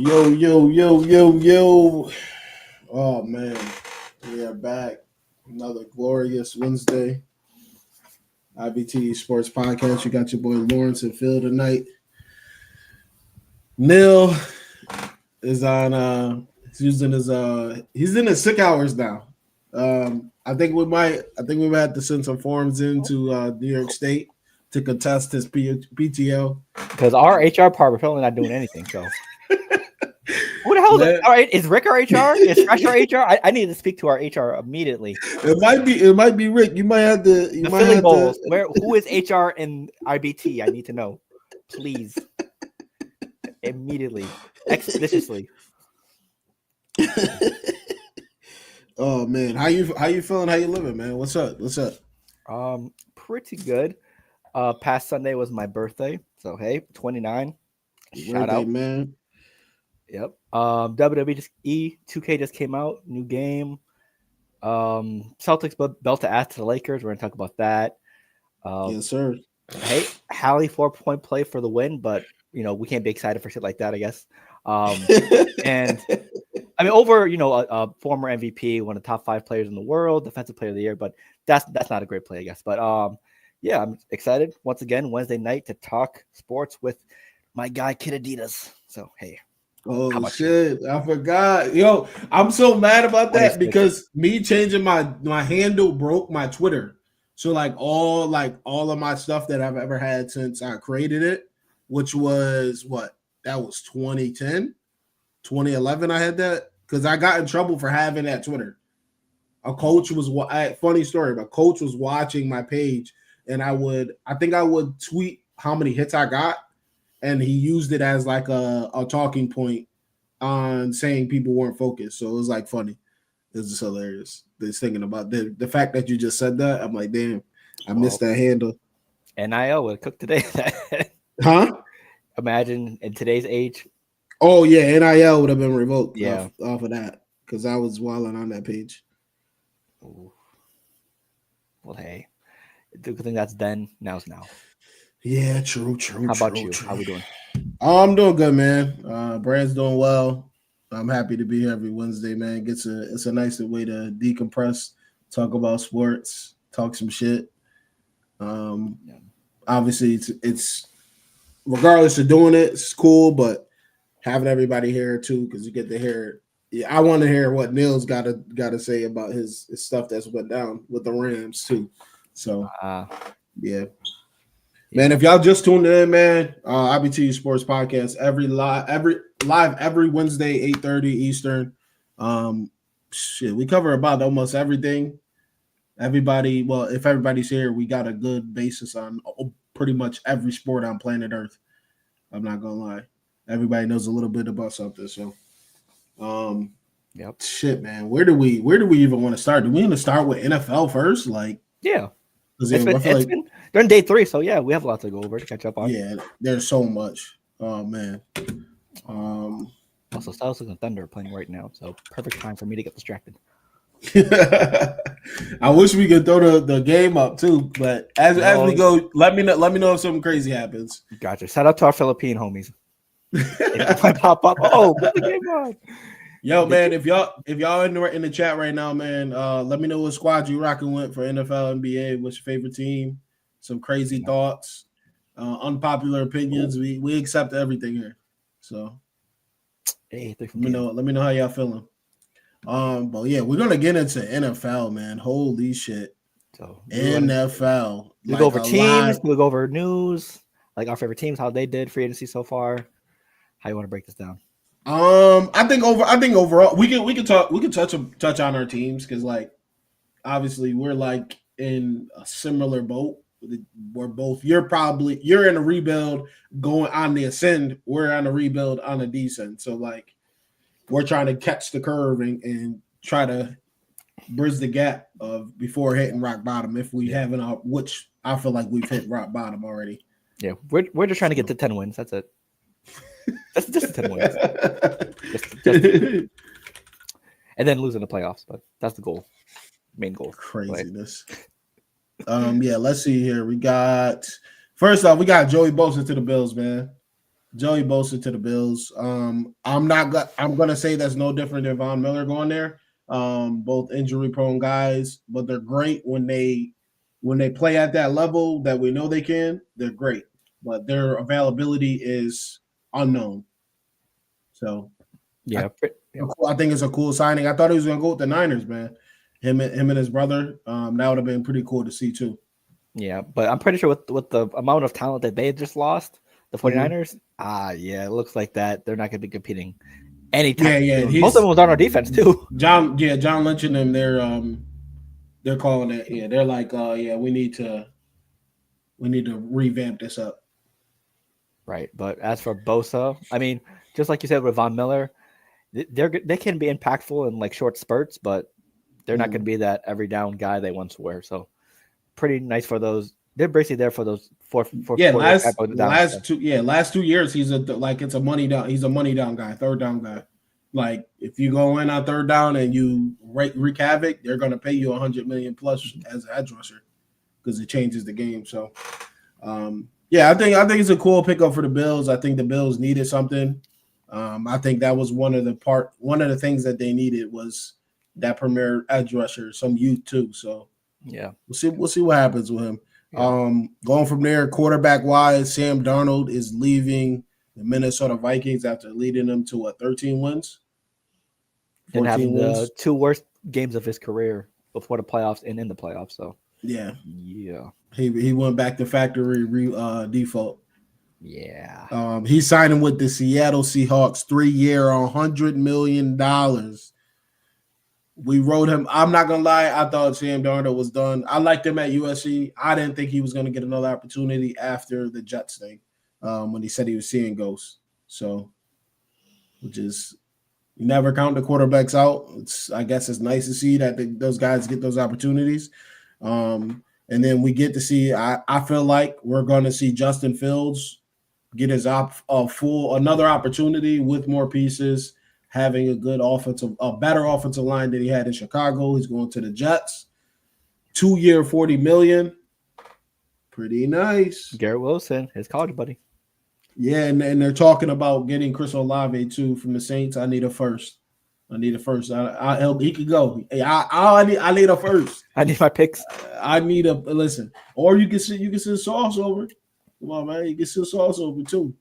Yo, yo, yo, yo, yo. Oh, man. We are back. Another glorious Wednesday. IBTE Sports Podcast. You got your boy Lawrence and Phil tonight. Neil is on he's in his sick hours now. I think we might have to send some forms into New York State to contest his PTO. Because our HR part, we're probably not doing anything. So, who the hell is it? All right, is Rick our HR? Is Fresh our HR? I need to speak to our HR immediately. It might be Rick. You might have to. You might have goals. Who is HR in IBT? I need to know, please, immediately, expeditiously. Oh man, how you feeling? How you living, man? What's up? Pretty good. Past Sunday was my birthday, so hey, 29. Shout out, man. Yep. WWE 2K just came out, new game. Celtics belt to ass to the Lakers. We're gonna talk about that. Yes, sir. Hey, Hallie 4-point play for the win, but we can't be excited for shit like that, I guess. And I mean, over a former MVP, one of the top 5 players in the world, defensive player of the year, but that's not a great play, I guess. But yeah, I'm excited once again Wednesday night to talk sports with my guy Kid Adidas. So hey. Oh shit! I forgot. Yo, I'm so mad about that because me changing my handle broke my Twitter. So all of my stuff that I've ever had since I created it, which was that was 2010, 2011. I had that because I got in trouble for having that Twitter. A coach was funny story. My coach was watching my page, and I think I would tweet how many hits I got. And he used it as like a talking point on saying people weren't focused. So it was funny. It was just hilarious. Just thinking about the fact that you just said that. I'm like, damn, I missed that handle. NIL would cook today. Huh? Imagine in today's age. Oh yeah, NIL would have been revoked off of that because I was wilding on that page. Ooh. Well, hey, good thing that's then. Now's now. Yeah, true. How about you? How we doing? I'm doing good, man. Brand's doing well. I'm happy to be here every Wednesday, man. It's a nice way to decompress, talk about sports, talk some shit. Obviously, it's regardless of doing it, it's cool, but having everybody here too, because you get to hear. Yeah, I want to hear what Neil's got to say about his stuff that's went down with the Rams too. So, yeah. Man, if y'all just tuned in, man, IBTE Sports Podcast every Wednesday, 8:30 Eastern. We cover about almost everything. Everybody, well, if everybody's here, we got a good basis on pretty much every sport on planet Earth. I'm not gonna lie, everybody knows a little bit about something. So, yep. Shit, man, where do we even want to start? Do we want to start with NFL first? Yeah. It's been during day 3, so yeah, we have a lot to go over to catch up on. Yeah, there's so much. Oh man. Also, Celtics and Thunder are playing right now, so perfect time for me to get distracted. I wish we could throw the game up too, but as we go, let me know if something crazy happens. Gotcha. Shout out to our Philippine homies. If I pop up, put the game on. Yo, man, if y'all in the chat right now, man, let me know what squad you rocking with for NFL, NBA. What's your favorite team? Some crazy thoughts, unpopular opinions. We accept everything here. So, hey, let me know how y'all feeling. But yeah, we're gonna get into NFL, man. Holy shit! So NFL. We go over teams. We go over news, like our favorite teams, how they did free agency so far. How you want to break this down? I think overall we can touch on our teams because obviously we're in a similar boat. We're both you're in a rebuild going on the ascend. We're on a rebuild on a descent. So we're trying to catch the curve and try to bridge the gap of before hitting rock bottom if we haven't, which I feel like we've hit rock bottom already. Yeah, we're just trying to get to 10 wins. That's it. That's just 10 wins. And then losing the playoffs, but that's the goal. Main goal. Craziness. Yeah, let's see here. First off, we got Joey Bosa to the Bills, man. Joey Bosa to the Bills. I'm gonna say that's no different than Von Miller going there. Both injury prone guys, but they're great when they play at that level that we know they can. They're great, but their availability is unknown. So Yeah, I think it's a cool signing. I thought he was gonna go with the Niners, man. Him and his brother. That would have been pretty cool to see too. yeah, but I'm pretty sure with the amount of talent that they just lost, the 49ers, it looks like that they're not going to be competing anytime soon. Most of them was on our defense too. John Lynch and them, they're calling it. Yeah, they're like, we need to revamp this up. Right, but as for Bosa, I mean, just like you said with Von Miller, they can be impactful in like short spurts, but they're not going to be that every down guy they once were. So pretty nice for those. They're basically there for those last 2 years he's it's a money down. He's a money down guy, third down guy. Like if you go in on third down and you wreak havoc, they're going to pay you $100 million plus as an edge rusher because it changes the game. So, I think it's a cool pickup for the Bills. I think the Bills needed something. I think that was one of the things that they needed was that premier edge rusher, some youth too. So yeah, we'll see what happens with him. Yeah. Going from there, quarterback wise, Sam Darnold is leaving the Minnesota Vikings after leading them to 13 wins. And having the 2 worst games of his career before the playoffs and in the playoffs. So yeah, he went back to factory default. Yeah, he's signing with the Seattle Seahawks, 3-year, $100 million. We wrote him. I'm not gonna lie. I thought Sam Darnold was done. I liked him at USC. I didn't think he was gonna get another opportunity after the Jets thing, when he said he was seeing ghosts. So, which is you never count the quarterbacks out. I guess it's nice to see that those guys get those opportunities. And then we get to see. I feel like we're gonna see Justin Fields get his another opportunity with more pieces. Having a better offensive line than he had in Chicago. He's going to the Jets. 2-year, $40 million. Pretty nice. Garrett Wilson, his college buddy. Yeah, and they're talking about getting Chris Olave too from the Saints. I need a first. He could go. I need a first. I need my picks. I need listen. Or you can send Sauce over. Come on, man. You can send Sauce over too.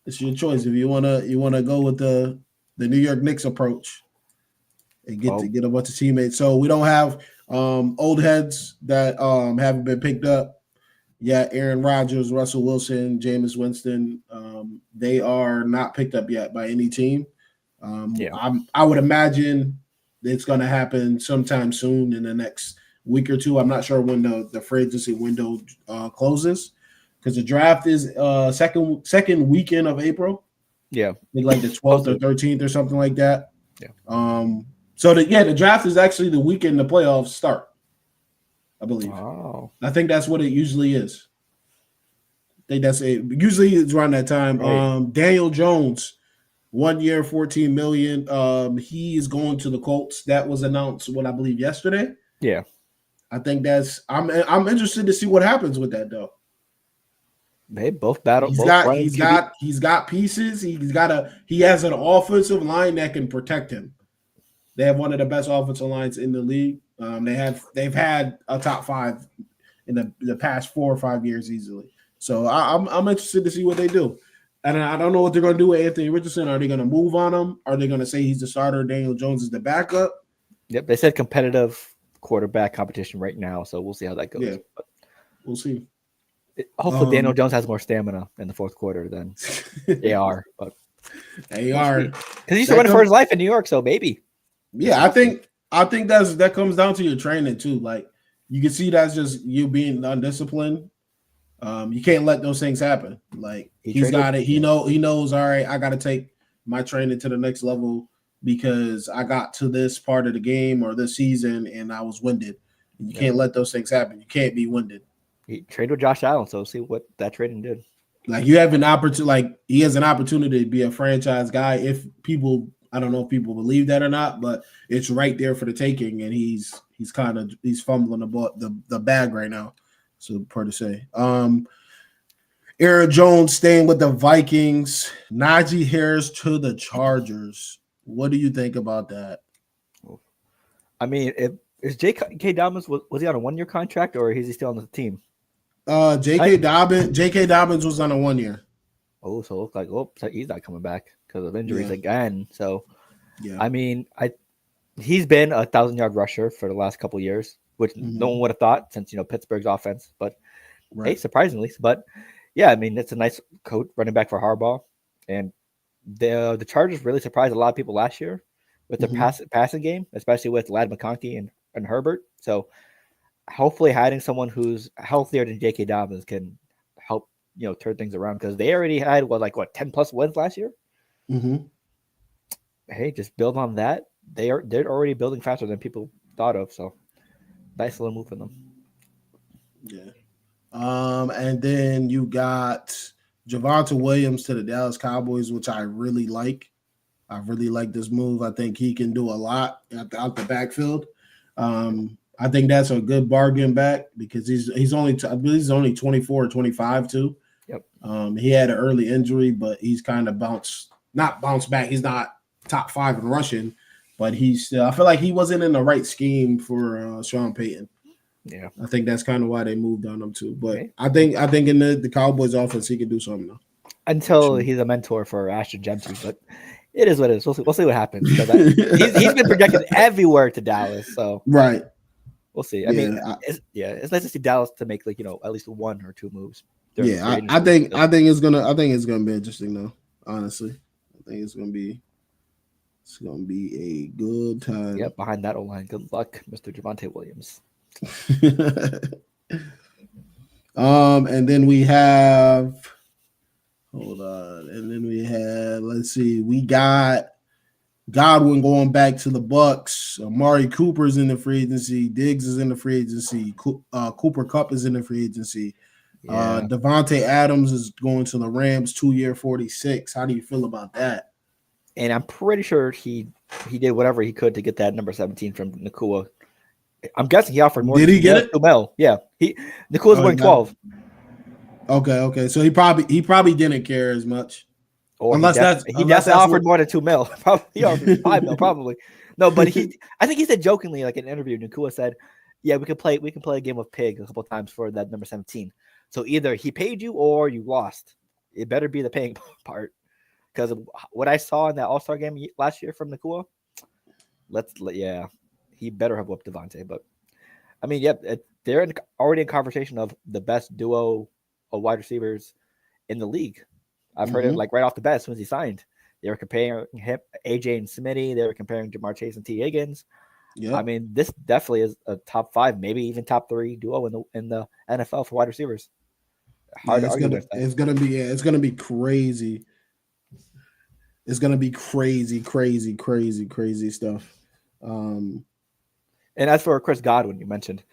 It's your choice if you wanna go with the New York Knicks approach and get a bunch of teammates. So we don't have old heads that haven't been picked up yet. Aaron Rodgers, Russell Wilson, Jameis Winston, they are not picked up yet by any team. I would imagine it's going to happen sometime soon in the next week or two. I'm not sure when the free agency window closes. Because the draft is second weekend of April. Yeah. Like the 12th or 13th or something like that. Yeah. So the draft is actually the weekend the playoffs start, I believe. Oh. I think that's what it usually is. I think that's it. Usually it's around that time. Right. Daniel Jones, 1 year, $14 million. He is going to the Colts. That was announced, I believe, yesterday. Yeah. I think I'm interested to see what happens with that though. They both battle. He's got pieces. He has an offensive line that can protect him. They have one of the best offensive lines in the league. They've had a top 5 in the past 4 or 5 years easily. So I'm interested to see what they do. And I don't know what they're going to do with Anthony Richardson. Are they going to move on him? Are they going to say he's the starter? Daniel Jones is the backup? Yep, they said competitive quarterback competition right now. So we'll see how that goes. Yeah, we'll see. Hopefully, Daniel Jones has more stamina in the fourth quarter than AR. But AR, because he's running for his life in New York, so maybe. Yeah, I think that comes down to your training too. Like you can see that's just you being undisciplined. You can't let those things happen. Like he's got it. He knows. All right, I got to take my training to the next level because I got to this part of the game or this season and I was winded. And you can't let those things happen. You can't be winded. He traded with Josh Allen, so see what that trading did. Like you have an opportunity, like he has an opportunity to be a franchise guy. If people, I don't know if people believe that or not, but it's right there for the taking, and he's fumbling the bag right now. So per to say, Aaron Aaron Jones staying with the Vikings. Najee Harris to the Chargers. What do you think about that? I mean, is J.K. Dobbins, was he on a 1-year contract or is he still on the team? J.K. Dobbins was on a 1 year. Oh, so it looked like he's not coming back because of injuries again. So, yeah, I mean, he's been a 1,000-yard rusher for the last couple of years, which no one would have thought since Pittsburgh's offense. But hey, surprisingly, but yeah, I mean, it's a nice coach running back for Harbaugh, and the Chargers really surprised a lot of people last year with their passing game, especially with Ladd McConkey and Herbert. So hopefully having someone who's healthier than J.K. Dobbins can help, turn things around because they already had 10 plus wins last year. Hey, just build on that. They're already building faster than people thought of. So nice little move for them. Yeah. And then you got Javonte Williams to the Dallas Cowboys, which I really like. I really like this move. I think he can do a lot out the backfield. I think that's a good bargain back because he's only 24 or 25 too. Yep. He had an early injury, but he's kind of bounced back. He's not top 5 in rushing, but he's still. I feel like he wasn't in the right scheme for Sean Payton. Yeah, I think that's kind of why they moved on him too. But I think in the Cowboys offense he can do something though. Until he's a mentor for Ashton Gentry, but it is what it is. We'll see what happens. He's been projected everywhere to Dallas, so right. We'll see. I mean, it's nice to see Dallas to make at least 1 or 2 moves. Yeah, I think it's gonna be interesting though. Honestly, I think it's gonna be a good time. Yep, behind that O-line. Good luck, Mr. Javonte Williams. And then we have let's see, we got Godwin going back to the Bucks. Amari Cooper's in the free agency. Diggs is in the free agency. Cooper Kupp is in the free agency. Yeah. Devontae Adams is going to the Rams, 2-year, 46. How do you feel about that? And I'm pretty sure he did whatever he could to get that number 17 from Nakua. I'm guessing he offered more. Did he get it? Mel. Yeah. Nakua's going 12. Okay. So he probably didn't care as much. Or he definitely offered more than $2 million. He offered $5 million, probably. No, but I think he said jokingly, like in an interview, Nakua said, "Yeah, we can play a game of pig a couple of times for that number 17. So either he paid you or you lost. It better be the paying part." Because what I saw in that All-Star game last year from Nakua, he better have whooped Devontae. But I mean, they're already in conversation of the best duo of wide receivers in the league. I've heard it right off the bat as soon as he signed. They were comparing him, AJ and Smitty. They were comparing Jamar Chase and T. Higgins. Yeah, I mean, this definitely is a top 5, maybe even top 3 duo in the NFL for wide receivers. Hard to argue with that. It's gonna be crazy. It's gonna be crazy stuff. And as for Chris Godwin, you mentioned,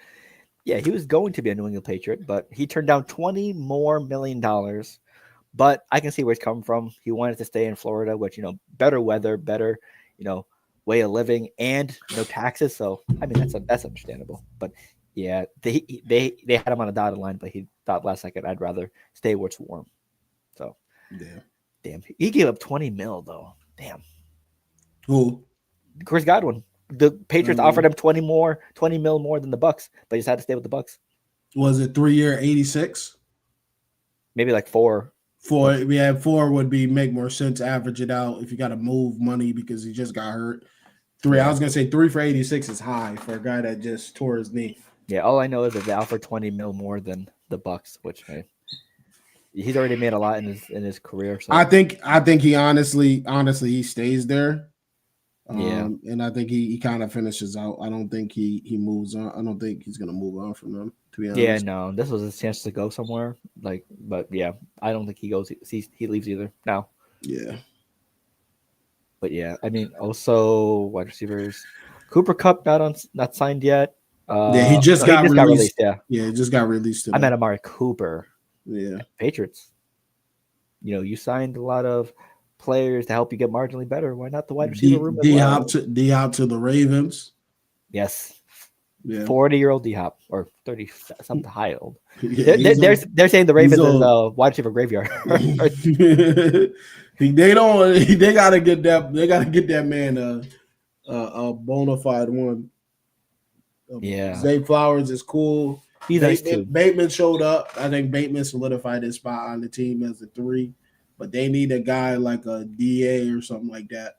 he was going to be a New England Patriot, but he turned down $20 million more. But I can see where he's coming from. He wanted to stay in Florida, which, better weather, better, way of living, and no taxes. So, I mean, that's understandable. But yeah, they had him on a dotted line, but he thought last second, I'd rather stay where it's warm. So, damn, he gave up $20 million though. Damn. Who? Chris Godwin. The Patriots offered him $20 million more than the Bucks, but he just had to stay with the Bucks. Was it 3-year, 86? Maybe like 4. 4 would make more sense. Average it out if you got to move money because he just got hurt. 3, I was gonna say 3 for 86 is high for a guy that just tore his knee. Yeah, all I know is that they offered $20 million more than the Bucks, which he's already made a lot in his career. So I think he honestly he stays there. And I think he kind of finishes out. I don't think he moves on. I don't think he's gonna move on from them, to be honest. Yeah, no, this was his chance to go somewhere. But yeah, I don't think he goes. He leaves either now. Yeah. But yeah, I mean, also wide receivers, Cooper Kupp not signed yet. He just got released. Yeah, he just got released. I meant Amari Cooper. Yeah, Patriots. You signed a lot of players to help you get marginally better. Why not the wide receiver room? D-Hop to the Ravens. Yes. Yeah. 40-year-old D-Hop or 30 something high old. Yeah, They're saying the Ravens is a wide receiver graveyard. They don't. They gotta get that. They gotta get that man a bona fide one. Yeah. Zay Flowers is cool. He's nice too. Bateman showed up. I think Bateman solidified his spot on the team as a 3, but they need a guy like a DA or something like that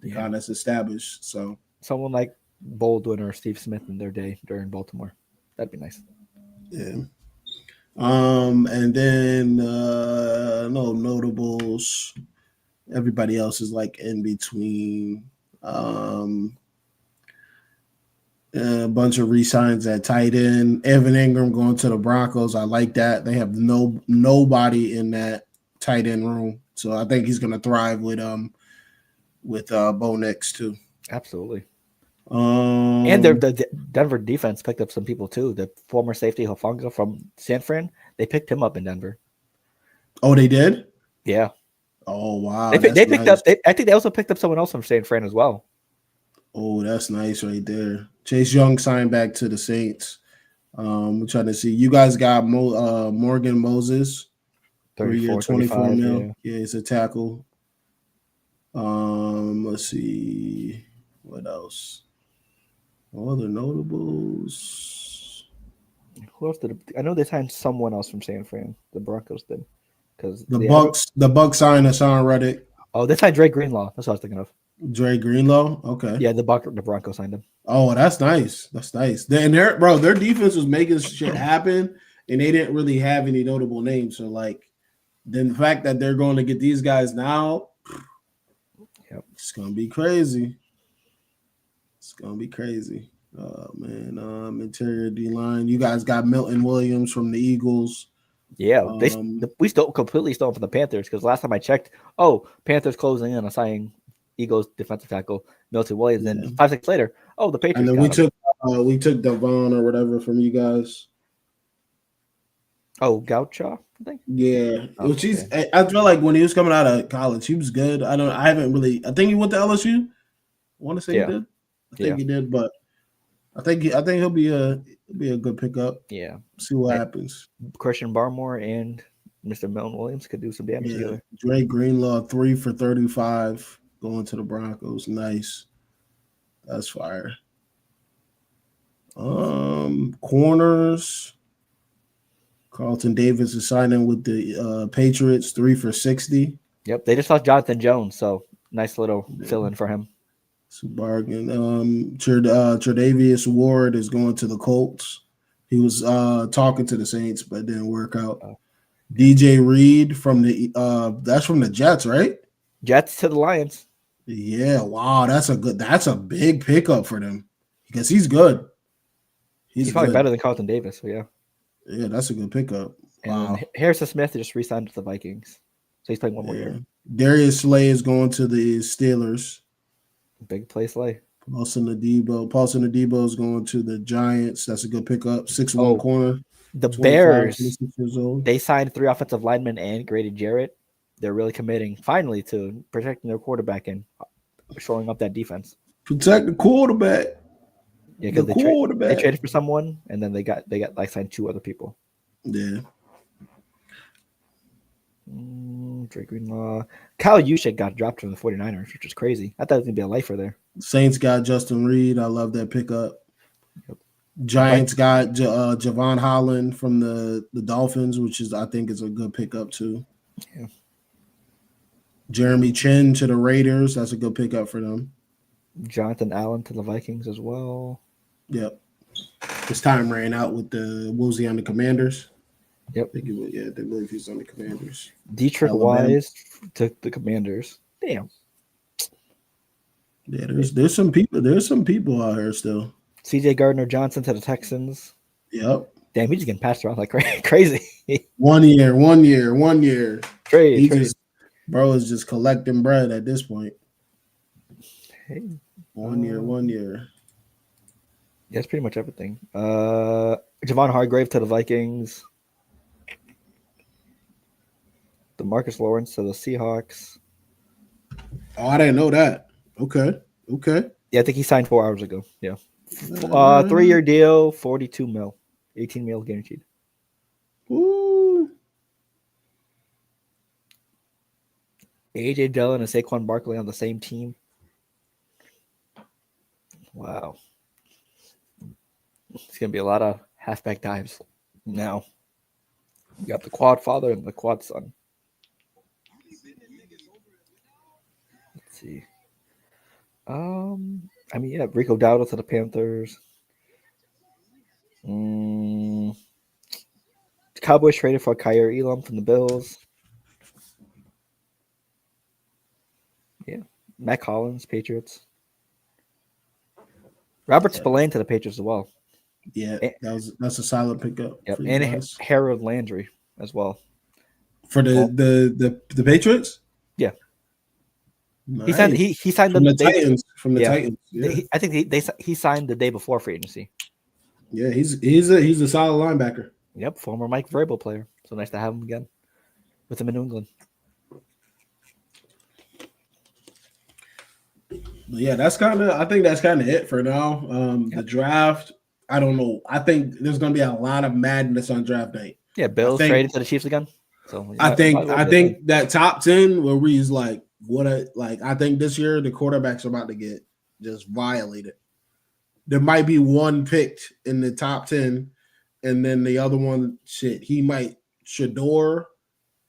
to kind of establish. So someone like Baldwin or Steve Smith in their day during Baltimore. That'd be nice. Yeah. And then no notables. Everybody else is like in between. A bunch of re-signs at tight end. Evan Ingram going to the Broncos. I like that. They have nobody in that tight end room, so I think he's going to thrive with Bo Nix too. Absolutely. And the Denver defense picked up some people too. The former safety Hufanga from San Fran, they picked him up in Denver. Oh, they did? Yeah. Oh wow. They picked up. I think they also picked up someone else from San Fran as well. Oh, that's nice right there. Chase Young signed back to the Saints. We're trying to see. You guys got Morgan Moses, 34, 24 mil. Yeah, he's a tackle. Let's see. What else? Other notables. Who else did? I know they signed someone else from San Fran. The Broncos did. Because the Bucks signed Hassan Reddick. Oh, they signed Dre Greenlaw. That's what I was thinking of. Dre Greenlaw? Okay. Yeah, the Broncos signed him. Oh, that's nice. That's nice. And their defense was making shit happen, and they didn't really have any notable names. So, like, then the fact that they're going to get these guys now, it's going to be crazy. It's going to be crazy. Oh, man. Interior D-line. You guys got Milton Williams from the Eagles. Yeah, we completely stole from the Panthers because last time I checked, Panthers closing in on signing Eagles defensive tackle Milton Williams, and 5 6 later, the Patriots. And then we took Devon or whatever from you guys. Oh, Gaucho, I think. Yeah, which I feel like when he was coming out of college, he was good. I think he went to LSU. I want to say he did. I think he did, but I think he'll be a good pickup. Yeah, see what happens. Christian Barmore and Mr. Milton Williams could do some damage together. Dre Greenlaw 3 for 35 going to the Broncos. Nice, that's fire. Corners. Carlton Davis is signing with the Patriots 3 for 60. Yep, they just lost Jonathan Jones, so nice little fill in for him. It's a bargain. Tre'Davious Ward is going to the Colts. He was talking to the Saints, but it didn't work out. DJ Reed from that's from the Jets, right? Jets to the Lions. Yeah, wow, that's a big pickup for them because he's good. He's probably better than Carlton Davis, so yeah. Yeah, that's a good pickup. Wow. And Harrison Smith just re-signed with the Vikings, so he's playing one more year. Darius Slay is going to the Steelers. Big play Slay. Paulson Adebo is going to the Giants. That's a good pickup. 6'1" corner. The Bears, they signed 3 offensive linemen and Grady Jarrett. They're really committing finally to protecting their quarterback and showing up that defense. Protect the quarterback. Yeah, because they traded for someone, and then they got signed 2 other people. Yeah. Drake Greenlaw. Kyle Juszczyk got dropped from the 49ers, which is crazy. I thought it was going to be a lifer there. Saints got Justin Reed. I love that pickup. Yep. Giants got Javon Holland from the Dolphins, which I think is a good pickup too. Yeah. Jeremy Chin to the Raiders. That's a good pickup for them. Jonathan Allen to the Vikings as well. Yep. His time ran out with he on the Commanders? Yep. They believe he's on the Commanders. Dietrich Wise to the Commanders. Damn. Yeah, there's some people out here still. CJ Gardner-Johnson to the Texans. Yep. Damn, he's just getting passed around like crazy. 1 year. Trade. Bro is just collecting bread at this point. Hey. 1 year. Yeah, that's pretty much everything. Javon Hargrave to the Vikings. DeMarcus Lawrence to the Seahawks. Oh, I didn't know that. Okay. Yeah, I think he signed 4 hours ago. Yeah. 3-year deal, 42 mil, 18 mil guaranteed. Ooh. AJ Dillon and Saquon Barkley on the same team. Wow. It's going to be a lot of halfback dives now. You got the quad father and the quad son. Let's see. Rico Dowdle to the Panthers. Cowboys traded for Kyer Elam from the Bills. Yeah. Matt Collins, Patriots. Robert Spillane to the Patriots as well. Yeah, that's a solid pickup. Yep, and Harold Landry as well. For the Patriots? Yeah. Nice. He signed from the Titans. From the Titans. Yeah. I think he signed the day before free agency. Yeah, he's a solid linebacker. Yep, former Mike Vrabel player. So nice to have him again with him in New England. Yeah, I think that's kind of it for now. The draft, I don't know. I think there's going to be a lot of madness on draft night. Yeah, Bills traded to the Chiefs again. So I think that top 10 where he's like, I think this year the quarterbacks are about to get just violated. There might be one picked in the top 10, and then the other one, Shador,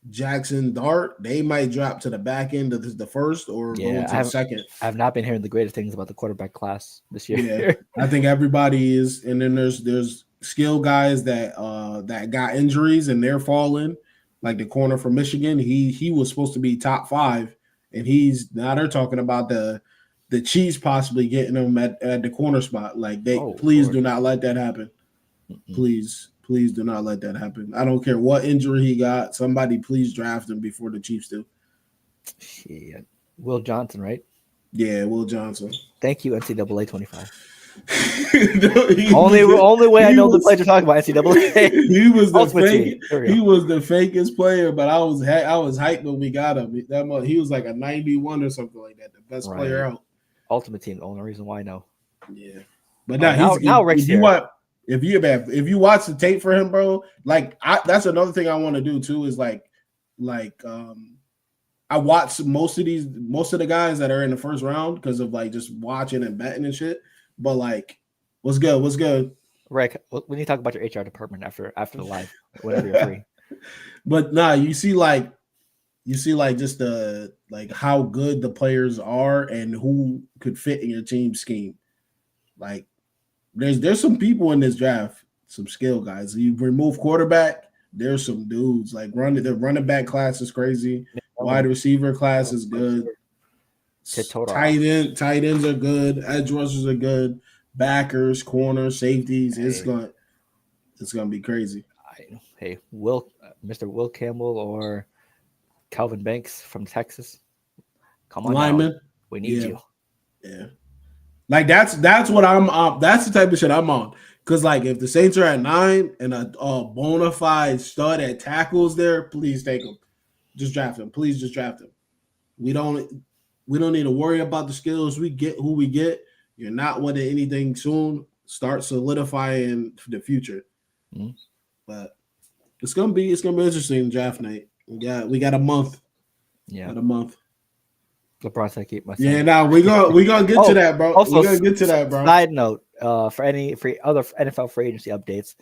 Jackson, Dart, they might drop to the back end of the first or go to the second. I've not been hearing the greatest things about the quarterback class this year. Yeah, I think everybody is, and then there's skill guys that got injuries and they're falling, like the corner from Michigan. He was supposed to be top 5, and they're talking about the Chiefs possibly getting him at the corner spot. Like please do not let that happen. Mm-mm. Please do not let that happen. I don't care what injury he got. Somebody please draft him before the Chiefs do. Shit. Will Johnson, right? Yeah, Will Johnson. Thank you, NCAA 25. only way I know the players are talking about NCAA. He was the fakest player, but I was hyped when we got him. He was like a 91 or something like that. The best player out. Ultimate Team. The only reason why I know. Yeah, but now Rick's here. If you watch the tape for him, bro, that's another thing I want to do too. Is I watch most of the guys that are in the first round because of just watching and betting and shit. But what's good? Rick, we need to talk about your HR department after the live, whenever you're free. But you see just the how good the players are and who could fit in your team scheme. There's some people in this draft, some skill guys. You remove quarterback, there's some dudes the running back class is crazy. Wide receiver class is good. Tight ends are good. Edge rushers are good. Backers, corners, safeties. It's gonna be crazy. Hey, Mr. Will Campbell or Calvin Banks from Texas. Come on, lineman. We need you. Yeah. That's what I'm up. That's the type of shit I'm on. Because if the Saints are at 9 and a bona fide stud at tackles there, please take them. Just draft them. Please just draft them. We don't need to worry about the skills. We get who we get. You're not winning anything soon. Start solidifying for the future. Mm-hmm. But it's gonna be interesting draft night. We got a month. Yeah, got a month. LeBron said keep my son. Yeah, we gonna get to that, bro. Also, we're gonna get to that, bro. Side note, for other NFL free agency updates,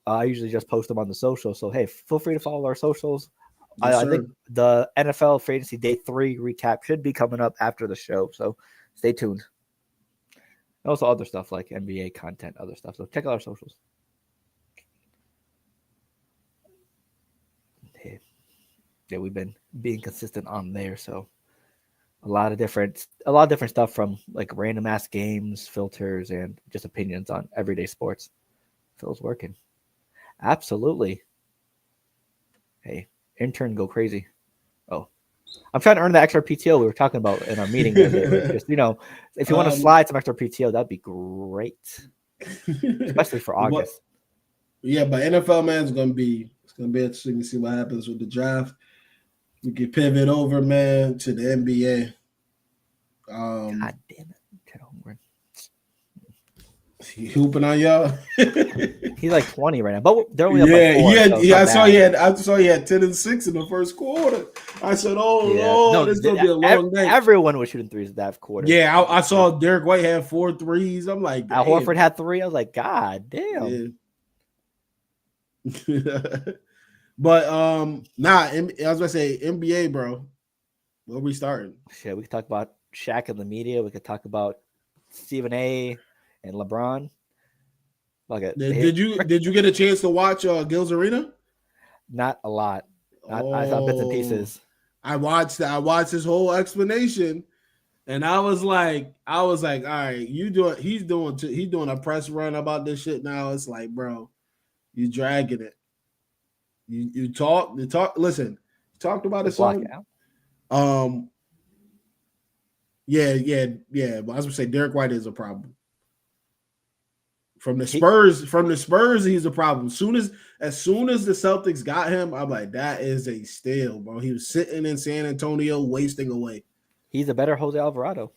I usually just post them on the social. So hey, feel free to follow our socials. Yes, I think the NFL free agency day 3 recap should be coming up after the show. So stay tuned. And also other stuff like NBA content, other stuff. So check out our socials. Hey. Yeah, we've been being consistent on there. So a lot of different stuff from random ass games, filters, and just opinions on everyday sports. Phil's working. Absolutely. Hey, intern go crazy. Oh, I'm trying to earn the extra PTO we were talking about in our meeting. Just, if you want to slide some extra PTO, that'd be great, especially for August. Yeah, but NFL, man, it's gonna be interesting to see what happens with the draft. We can pivot over, man, to the NBA. God damn it. He hooping on y'all. He's like 20 right now, but they're only up by 4. I saw he had 10 and 6 in the first quarter. I said, this is gonna be a long day. Everyone was shooting threes that quarter. Yeah, I saw Derek White had 4 threes. I'm like, Al Horford had 3. I was like, God damn. Yeah. But I was gonna say NBA, bro. Where we starting? Shit, we could talk about Shaq and the media. We could talk about Stephen A. and LeBron. Okay. Did you get a chance to watch Gil's Arena? Not a lot. I saw bits and pieces. I watched his whole explanation, and I was like, all right, he's doing a press run about this shit now. It's like, bro, you dragging it. You talked about it. Yeah. But I was gonna say Derek White is a problem. From the Spurs, he's a problem. As soon as the Celtics got him, I'm like, that is a steal, bro. He was sitting in San Antonio, wasting away. He's a better Jose Alvarado.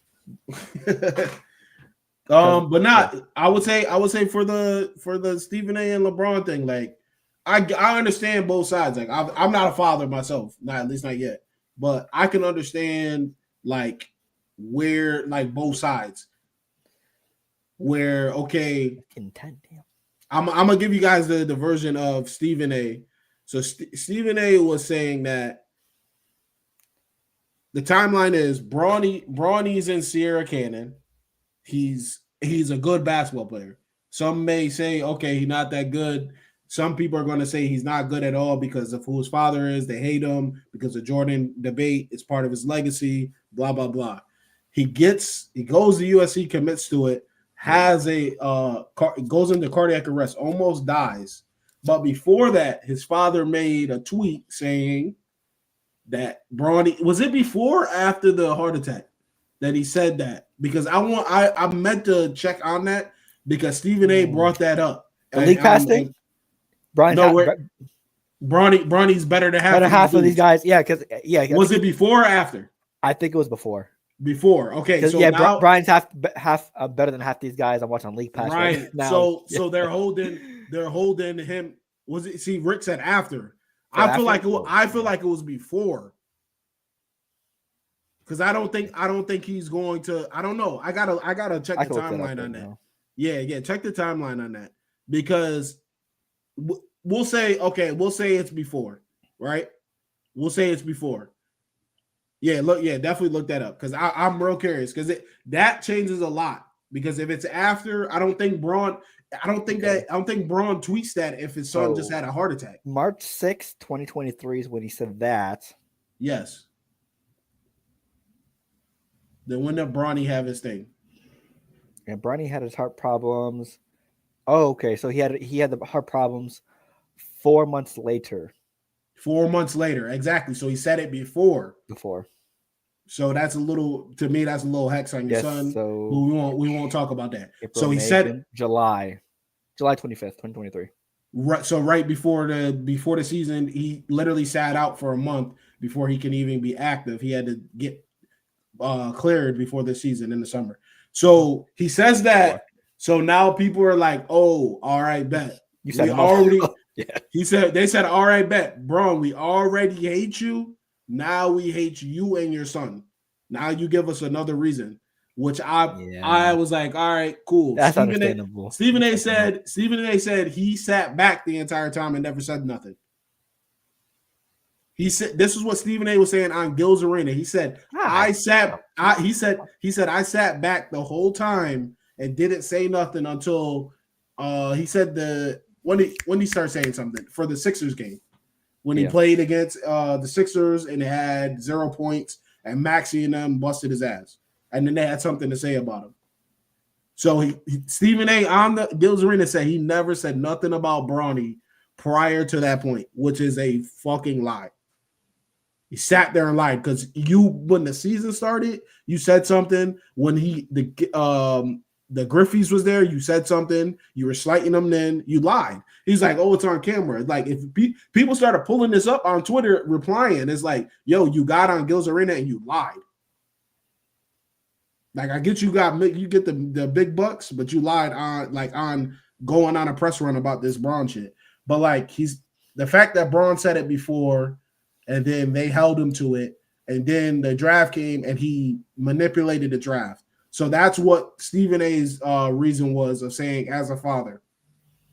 But not. I would say for the Stephen A. and LeBron thing, like, I understand both sides. Like, I'm not a father myself, at least not yet, but I can understand like where like both sides. Where I'm gonna give you guys the version of Stephen A. So Stephen A. was saying that the timeline is Bronny's in Sierra Canyon. He's a good basketball player. Some may say, okay, he's not that good. Some people are going to say he's not good at all because of who his father is. They hate him because the Jordan debate is part of his legacy. Blah blah blah. He goes to USC, commits to it. Has goes into cardiac arrest, almost dies. But before that, his father made a tweet saying that Bronny, was it before or after the heart attack that he said that? Because I meant to check on that because Stephen A. brought that up. The league pass thing? Bronny's better than half of these guys. Yeah, because was it before or after? I think it was before. Before, okay, so now, Brian's half better than half these guys. I'm watching League Pass right now. So they're holding him. Was it? See, Rick said after. I feel like it was before. Because I don't think he's going to. I don't know. I gotta check the timeline on that. Now. Yeah, check the timeline on that because we'll say it's before, right? We'll say it's before. Yeah, definitely look that up because I'm real curious because that changes a lot. Because if it's after, I don't think Braun tweets that if his son just had a heart attack. March 6th, 2023 is when he said that. Yes. Then when did Bronny have his thing? And Bronny had his heart problems. Oh, okay. So he had the heart problems 4 months later. 4 months later, exactly. So he said it before. So that's a little hex on your son. So we won't talk about that. April, so he said July 25th, 2023. Right. So right before the season, he literally sat out for a month before he can even be active. He had to get cleared before the season in the summer. So he says that. So now people are like, "Oh, all right, bet." You said already. Yeah. They said, all right, bet, bro, we already hate you. Now we hate you and your son. Now you give us another reason, which I was like, all right, cool. That's understandable. Stephen A. said he sat back the entire time and never said nothing. He said, this is what Stephen A. was saying on Gil's Arena. He said, I sat back the whole time and didn't say nothing until he said when he started saying something for the Sixers game, when he played against the Sixers and had 0 points and Maxey and them busted his ass, and then they had something to say about him. So Stephen A. on the Gil's Arena said he never said nothing about Bronny prior to that point, which is a fucking lie. He sat there and lied because when the season started, you said something. When the Griffeys was there, you said something. You were slighting them, then you lied. He's like, oh, it's on camera. Like, if people started pulling this up on Twitter, replying, it's like, yo, you got on Gil's Arena and you lied. Like I get you get the big bucks, but you lied on going on a press run about this Braun shit. But like the fact that Braun said it before, and then they held him to it, and then the draft came and he manipulated the draft. So that's what Stephen A's reason was of saying as a father.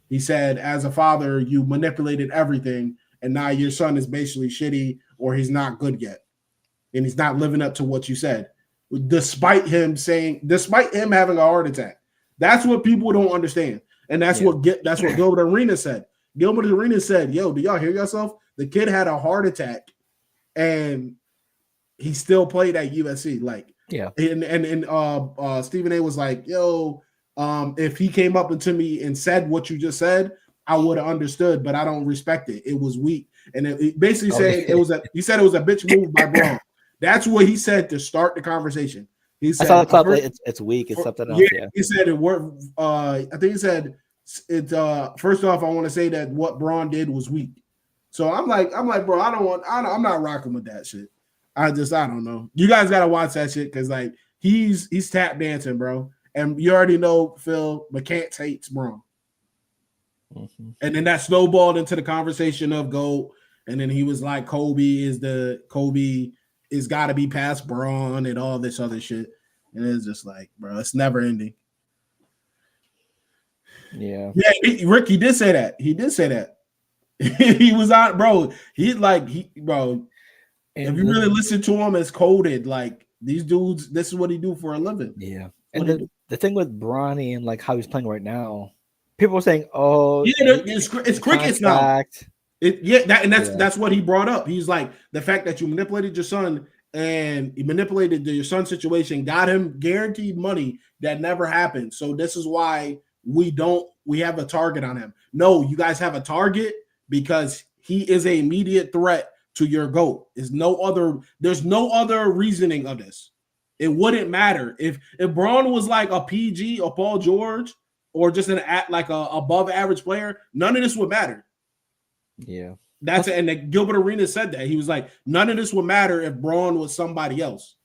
He said, as a father, you manipulated everything, and now your son is basically shitty or he's not good yet. And he's not living up to what you said. Despite him having a heart attack. That's what people don't understand. And that's what Gilbert Arenas said. Gilbert Arenas said, yo, do y'all hear yourself? The kid had a heart attack and he still played at USC. Like, yeah. And Stephen A was like, yo, if he came up to me and said what you just said, I would have understood, but I don't respect it. It was weak. And it basically said it was a bitch move by Braun. That's what he said to start the conversation. He said, I saw the clip. It's weak. It's something else. Yeah. He said it worked. I think he said it. First off, I want to say that what Braun did was weak. So I'm like, bro, I'm not rocking with that shit. I don't know. You guys gotta watch that shit because like he's tap dancing, bro. And you already know Phil McCants hates Braun. Mm-hmm. And then that snowballed into the conversation of GOAT. And then he was like, Kobe is got to be past Braun and all this other shit. And it's just like, bro, it's never ending. Yeah. Yeah, Rick, he did say that. He was on, bro. Bro. And if you really listen to him, it's coded. Like these dudes, this is what he do for a living. Yeah. And the thing with Bronny and like how he's playing right now, people are saying, "Oh, yeah, it's crickets now." That's what he brought up. He's like the fact that you manipulated your son and he manipulated your son's situation, got him guaranteed money that never happened. So this is why we have a target on him. No, you guys have a target because he is an immediate threat to your GOAT. There's no other reasoning of this. It wouldn't matter if Braun was like a PG or Paul George or just a above average player. None of this would matter. Yeah, that's it. And Gilbert Arenas said that he was like, none of this would matter if Braun was somebody else.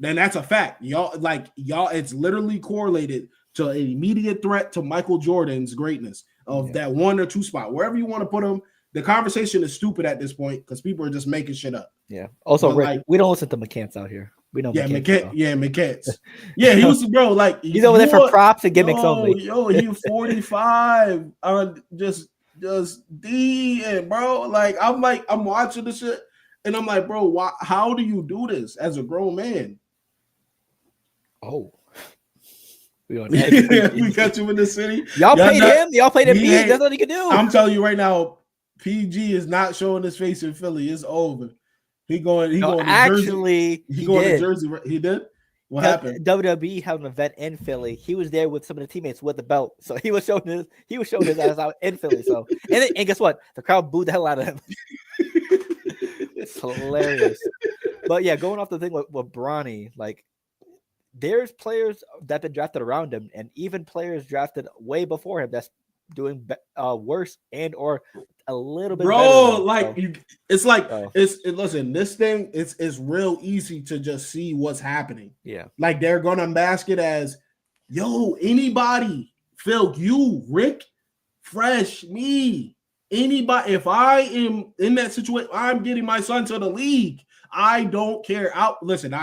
Then that's a fact. Y'all, it's literally correlated to an immediate threat to Michael Jordan's greatness of that 1 or 2 spot, wherever you want to put him. The conversation is stupid at this point because people are just making shit up. Yeah. Also, Rick, we don't listen to McCants out here. We know. Yeah, McCants. Yeah, he was bro. Like he's over there for props and gimmicks only. Yo, he 45. Just D and bro. Like I'm watching the shit and I'm like, bro, how do you do this as a grown man? Oh. We got you in the city. Y'all played him. Y'all played him. That's what he could do. I'm telling you right now, PG is not showing his face in Philly. It's over. He going to Jersey. He going to Jersey. He did? What happened? WWE had an event in Philly. He was there with some of the teammates with the belt. So he was showing his ass out in Philly. So and guess what? The crowd booed the hell out of him. It's hilarious. But yeah, going off the thing with Bronny, like there's players that have been drafted around him, and even players drafted way before him that's doing worse and or a little bit bro better listen, this thing it's real easy to just see what's happening. Yeah, like they're gonna mask it as anybody, Phil, you, Rick, Fresh, me, anybody. If I am in that situation, I'm getting my son to the league. I don't care. I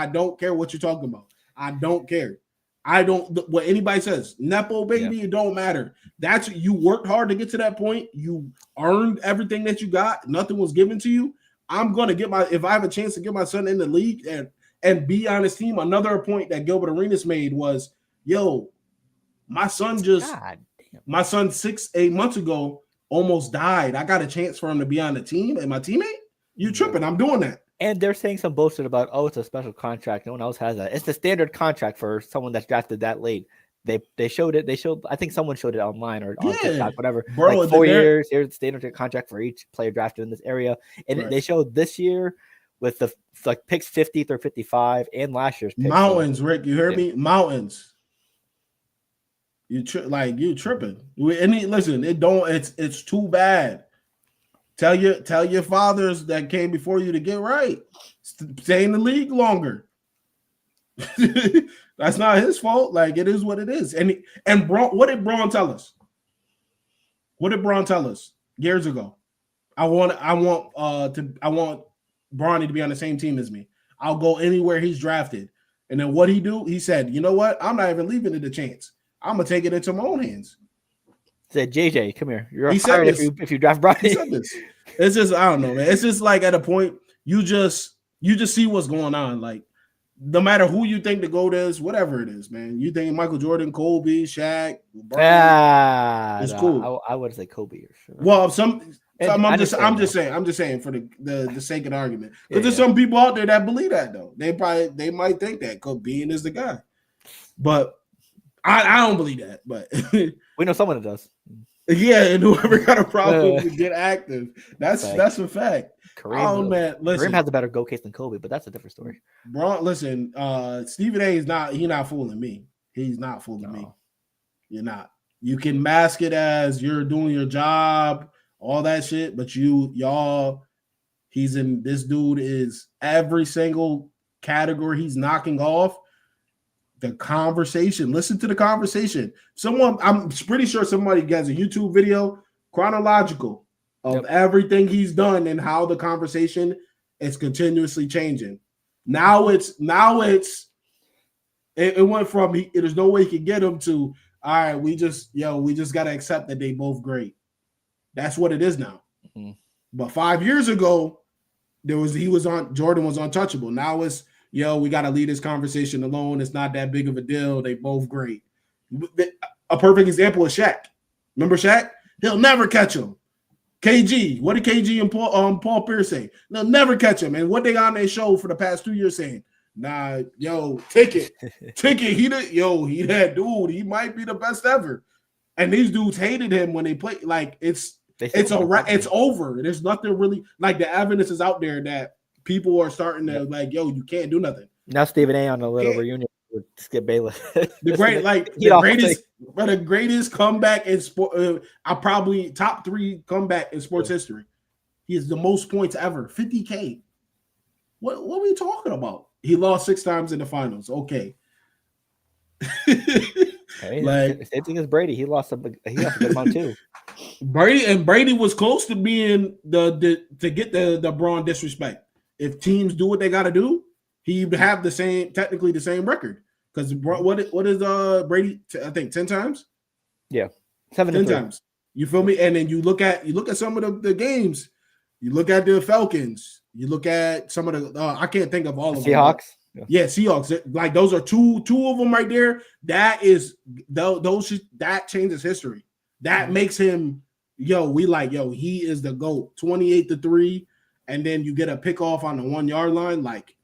don't care what you're talking about. I don't care. I don't what anybody says. Nepo baby, It don't matter. That's you worked hard to get to that point. You earned everything that you got. Nothing was given to you. I'm gonna if I have a chance to get my son in the league and be on his team. Another point that Gilbert Arenas made was, my son 6-8 months ago almost died. I got a chance for him to be on the team and my teammate. You tripping? I'm doing that. And they're saying some bullshit about, it's a special contract. No one else has that. It's the standard contract for someone that's drafted that late. They showed it. I think someone showed it online or on TikTok, whatever. Bro, like 4 years. Here's the standard contract for each player drafted in this area. And they showed this year with the picks 50 through 55 and last year's picks. Mountains, Rick. You heard me? Mountains. You tripping. Listen, it's too bad. Tell your fathers that came before you to get right. Stay in the league longer. That's not his fault. Like, it is what it is. And Braun, what did Braun tell us? What did Braun tell us years ago? I want Bronny to be on the same team as me. I'll go anywhere he's drafted. And then what he do? He said, you know what? I'm not even leaving it a chance. I'm gonna take it into my own hands. He said, JJ, come here. You're hired if you draft Bronny. He said this. It's just, I don't know, man. It's just like at a point you just see what's going on. Like, no matter who you think the GOAT is, whatever it is, man. You think Michael Jordan, Kobe, Shaq, LeBron, it's cool. I would say Kobe for sure. Well, I'm just saying for the sake of the argument. Because there's some people out there that believe that though. They might think that Kobe is the guy. But I don't believe that. But we know someone that does. Yeah, and whoever got a problem to get active. That's a fact. Kareem, man, listen. Kareem has a better GOAT case than Kobe, but that's a different story. Bro, listen, Stephen A. he's not fooling me. He's not fooling me. You're not. You can mask it as you're doing your job, all that shit, but this dude is every single category he's knocking off. The conversation, listen to the conversation. I'm pretty sure somebody gets a YouTube video chronological of everything he's done and how the conversation is continuously changing. Now it went from there's no way he could get him to, all right, we just got to accept that they both great. That's what it is now. Mm-hmm. But 5 years ago, Jordan was untouchable. Now it's, we got to leave this conversation alone. It's not that big of a deal. They both great. A perfect example is Shaq. Remember Shaq? He'll never catch him. KG. What did KG and Paul Pierce say? They'll never catch him. And what they on their show for the past 2 years saying? Nah, ticket. He that dude. He might be the best ever. And these dudes hated him when they played. Like it's over. There's nothing really, like, the evidence is out there that people are starting to you can't do nothing. Now Stephen A. on a little reunion with Skip Bayless. The greatest comeback in sport. I probably top 3 comeback in sports history. He has the most points ever, 50K. What are we talking about? He lost 6 times in the finals. Okay. Same thing as Brady. He lost a good amount too. Brady was close to being to get the Braun disrespect. If teams do what they got to do, he'd have technically the same record. Because what is Brady? I think 10 times. Yeah, 10 times. You feel me? And then you look at some of the games. You look at the Falcons. You look at some of the. I can't think of all of them. Seahawks. Yeah, Seahawks. Like, those are two of them right there. That changes history. That makes him. He is the GOAT. 28-3. And then you get a pick off on the 1 yard line, like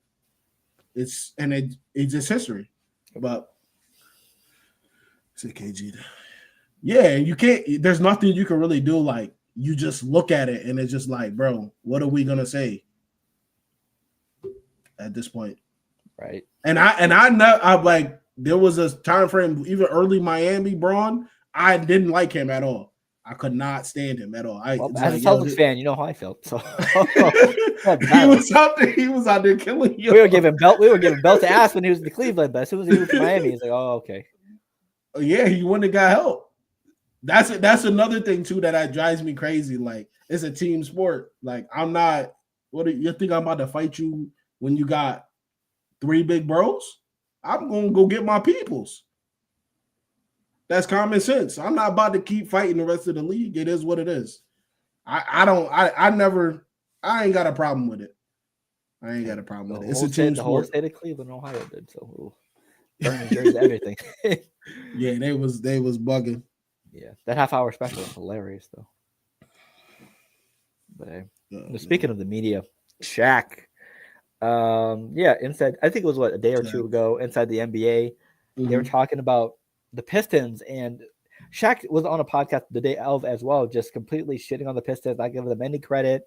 it's just history. But it's a KG. Yeah, you can't. There's nothing you can really do. Like, you just look at it and it's just like, bro, what are we gonna say at this point? Right. And I know I'm like, there was a time frame, even early Miami Braun, I didn't like him at all. I could not stand him at all. As a Celtics fan, you know how I felt. So he was out there killing you. We were giving belt to ass when he was in the Cleveland, but as soon as he moved to Miami, he's like, oh, okay. Yeah, he wouldn't have got help. That's another thing too that drives me crazy. Like, it's a team sport. Like, I'm not. What do you think I'm about to fight you when you got 3 big bros? I'm gonna go get my peoples. That's common sense. I'm not about to keep fighting the rest of the league. It is what it is. I ain't got a problem with it. It's a team sport. The whole state of Cleveland, Ohio did so. Burning jerseys, everything. Yeah, they was bugging. Yeah, that half-hour special was hilarious though. But speaking of the media, Shaq. Inside, I think it was a day or two ago, inside the NBA, they were talking about the Pistons, and Shaq was on a podcast the day of as well, just completely shitting on the Pistons, not giving them any credit.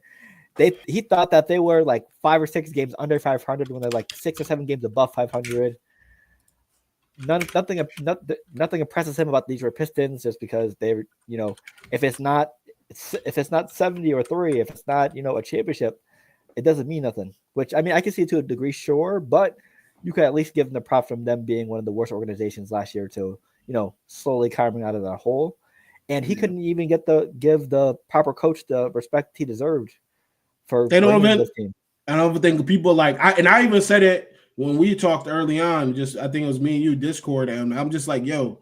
He thought that they were like 5 or 6 games under 500 when they're like 6 or 7 games above 500. Nothing impresses him about these Pistons just because they're, if it's not 70 or 3, if it's not, a championship, it doesn't mean nothing. Which, I mean, I can see it to a degree, sure, but you could at least give them the prop from them being one of the worst organizations last year to, slowly climbing out of that hole. And he couldn't even give the proper coach the respect he deserved for they don't bringing even. this team. I don't even think people I even said it when we talked early on. Just I think it was me and you Discord, and I'm just like, yo,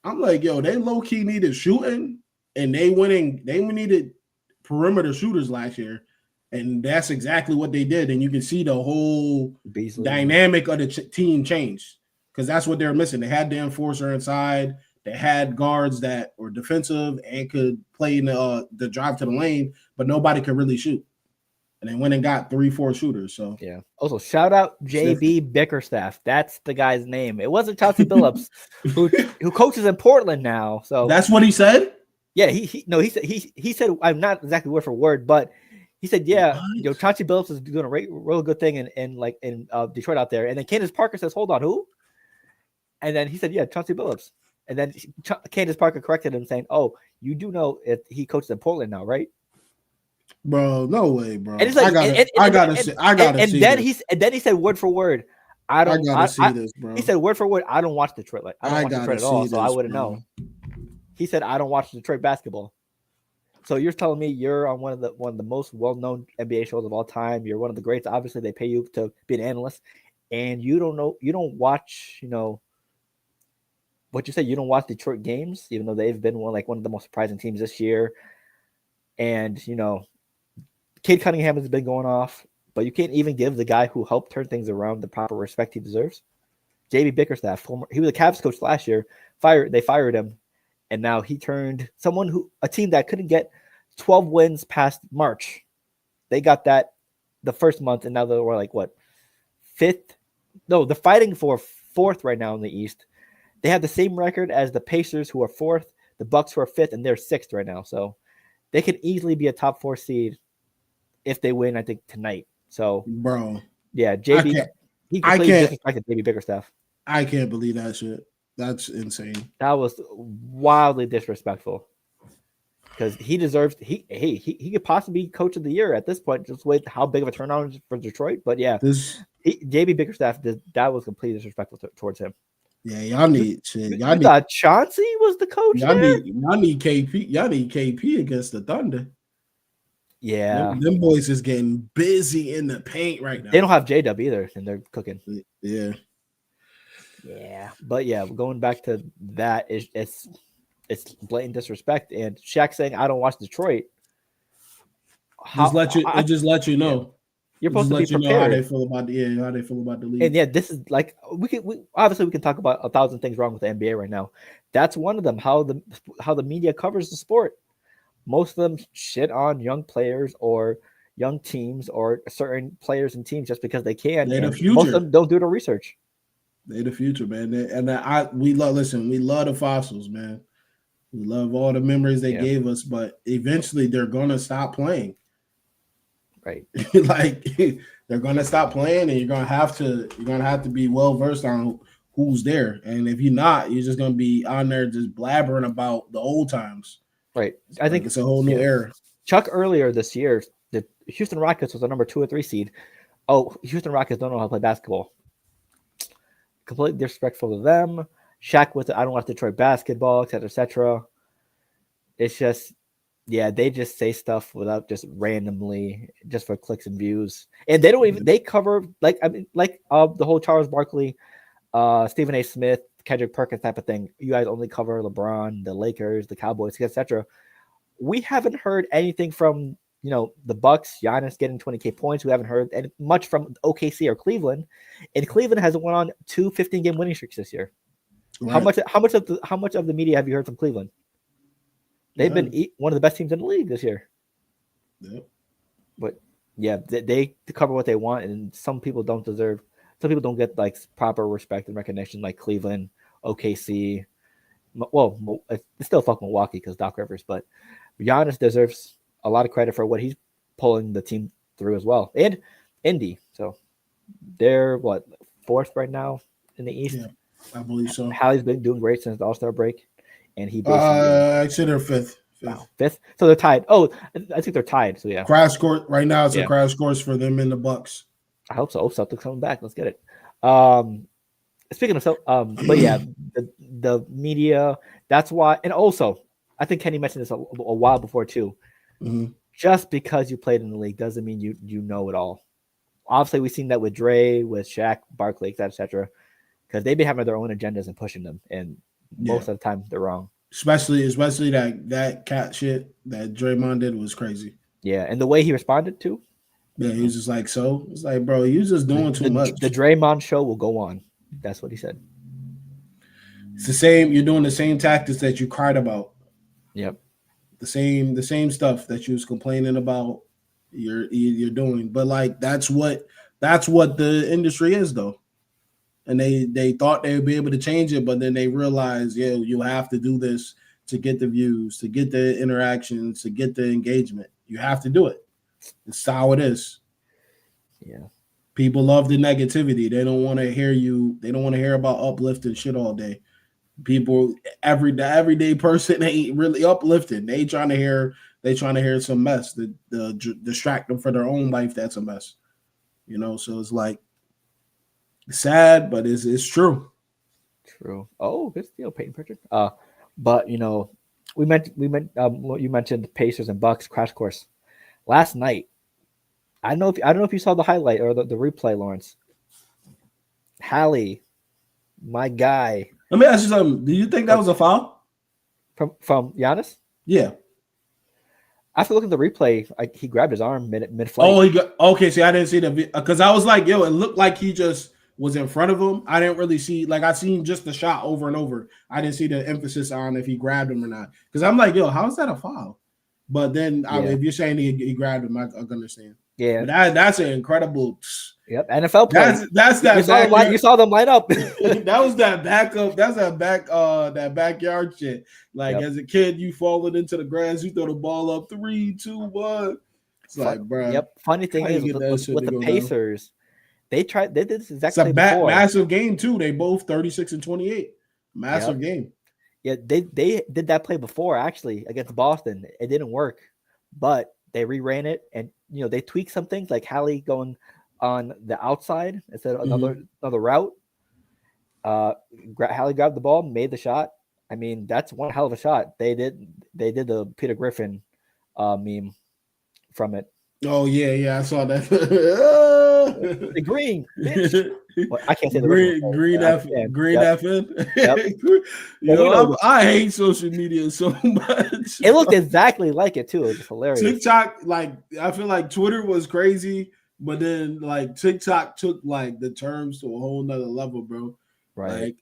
they low key needed shooting, and they needed perimeter shooters last year, and that's exactly what they did. And you can see the whole dynamic of the team change because that's what they're missing. They had the enforcer inside. They had guards that were defensive and could play in the drive to the lane, but nobody could really shoot. And they went and got 3-4 shooters. So yeah. Also, shout out JB Bickerstaff. That's the guy's name. It wasn't Chauncey Billups, who coaches in Portland now. So that's what he said. Yeah, he said I'm not exactly word for word, but he said Chauncey Billups is doing a real good thing in Detroit out there. And then Candace Parker says, "Hold on, who?" And then he said, "Yeah, Chauncey Billups." And then Candace Parker corrected him, saying, "Oh, you do know if he coaches in Portland now, right?" Bro, no way, bro. And it's like, I gotta see. And then he said word for word, I gotta see this, bro. He said word for word, I don't watch Detroit. I don't watch Detroit at all, so I wouldn't know. He said, I don't watch Detroit basketball. So you're telling me you're on one of the most well-known NBA shows of all time. You're one of the greats. Obviously, they pay you to be an analyst, and you don't watch, what you say. You don't watch Detroit games, even though they've been one of the most surprising teams this year. And Cade Cunningham has been going off, but you can't even give the guy who helped turn things around the proper respect he deserves. JB Bickerstaff, he was a Cavs coach last year. They fired him, and now he turned a team that couldn't get 12 wins past March. They got that the first month, and now they're fifth? No, they're fighting for fourth right now in the East. They have the same record as the Pacers, who are fourth, the Bucks, who are fifth, and they're sixth right now. So they could easily be a top 4 seed if they win, I think, tonight. So, bro, yeah, JB, he completely disrespected JB Bickerstaff. I can't believe that shit. That's insane. That was wildly disrespectful because he deserves. He could possibly be coach of the year at this point. Just wait, how big of a turnaround for Detroit? But yeah, JB Bickerstaff that was completely disrespectful towards him. Yeah, y'all need shit. Y'all thought Chauncey was the coach. Y'all need KP. Y'all need KP against the Thunder. Yeah, them boys is getting busy in the paint right now. They don't have J-Dub either, and they're cooking. Yeah. But yeah, going back to that, it's blatant disrespect. And Shaq saying, "I don't watch Detroit." Just let you know. Yeah. You're supposed to be prepared. Know how they feel about the league. And yeah, this is we can talk about 1,000 things wrong with the NBA right now. That's one of them. How the media covers the sport. Most of them shit on young players or young teams or certain players and teams just because they can. They're the future. Most of them don't do the research. They're the future, man. We love the fossils, man. We love all the memories they gave us, but eventually they're gonna stop playing. Right. They're gonna stop playing, and you're gonna have to be well versed on who's there. And if you're not, you're just gonna be on there just blabbering about the old times. Right. I think it's a whole new era. Chuck earlier this year, the Houston Rockets was the number 2 or 3 seed. Oh, Houston Rockets don't know how to play basketball. Completely disrespectful to them. Shaq with I don't watch Detroit basketball, etc., etc. It's just, they just say stuff without just randomly, just for clicks and views. And they don't even they cover the whole Charles Barkley, Stephen A. Smith, Kendrick Perkins type of thing. You guys only cover LeBron, the Lakers, the Cowboys, etc. We haven't heard anything from the Bucks, Giannis getting 20K points. We haven't heard much from OKC or Cleveland, and Cleveland has won on 2 15-game winning streaks this year. Right. How much of the media have you heard from Cleveland? They've been one of the best teams in the league this year. Yep. But yeah, they cover what they want, and some people don't deserve. Some people don't get proper respect and recognition, like Cleveland, OKC. Well, it's still fuck Milwaukee because Doc Rivers, but Giannis deserves a lot of credit for what he's pulling the team through as well, and Indy. So they're 4th right now in the East. Yeah, I believe so. Hallie's been doing great since the All-Star break, and he actually they're 5th. Wow, 5th. So they're tied. Oh, I think they're tied. So yeah, crash course right now. It's a crash course for them in the Bucks. I hope so. Celtics coming back. Let's get it. Speaking of but yeah, the media. That's why, and also I think Kenny mentioned this a while before too. Mm-hmm. Just because you played in the league doesn't mean you know it all. Obviously, we've seen that with Dre, with Shaq, Barkley, etc. Because they've been having their own agendas and pushing them, and most of the time they're wrong. Especially that cat shit that Draymond did was crazy. Yeah, and the way he responded to. Yeah, he was just like, so it's like, bro, you just doing too much. The Draymond show will go on. That's what he said. It's the same. You're doing the same tactics that you cried about. Yep. The same stuff that you was complaining about. You're doing, but like that's what the industry is though. And they thought they would be able to change it, but then they realized, yeah, you have to do this to get the views, to get the interactions, to get the engagement. You have to do it. It's how it is. Yeah. People love the negativity. They don't want to hear you. They don't want to hear about uplifting shit all day. People, the everyday person ain't really uplifting. They trying to hear some mess. The distract them for their own life. That's a mess. You know, so it's like sad, but it's true. True. Oh, good steal, Peyton Pritchard. But you know, you mentioned the Pacers and Bucks crash course last night. I don't know if you saw the highlight or the replay, Lawrence. Hallie, my guy. Let me ask you something. Do you think that was a foul from Giannis? Yeah. After looking at the replay, he grabbed his arm mid-flight. Oh, okay. See, I didn't see the because I was like, yo, it looked like he just was in front of him. I didn't really see, like, I seen just the shot over and over. I didn't see the emphasis on if he grabbed him or not. Because I'm like, yo, how is that a foul? But then if you're saying he grabbed him, I can understand. Yeah, but that's an incredible. Yep, NFL play. That's that. You saw them light up. That was that backup. That's that backyard shit. Like as a kid, you falling into the grass, you throw the ball up 3, 2, 1. It's like, bro. Yep. Funny thing is with the Pacers, they did this exactly. It's a massive game too. They both 36 and 28. Massive game. Yeah, they did that play before actually against Boston. It didn't work, but they reran it, and they tweaked some things like Hallie going on the outside instead of another route. Hallie grabbed the ball, made the shot. I mean, that's one hell of a shot. They did the Peter Griffin meme from it. Oh yeah, I saw that. The green, bitch. Well, I can't say the green FN. Yep. I hate social media so much. It looked exactly like it too. It was hilarious. TikTok, like I feel like Twitter was crazy, but then like TikTok took like the terms to a whole nother level, bro. Right. Like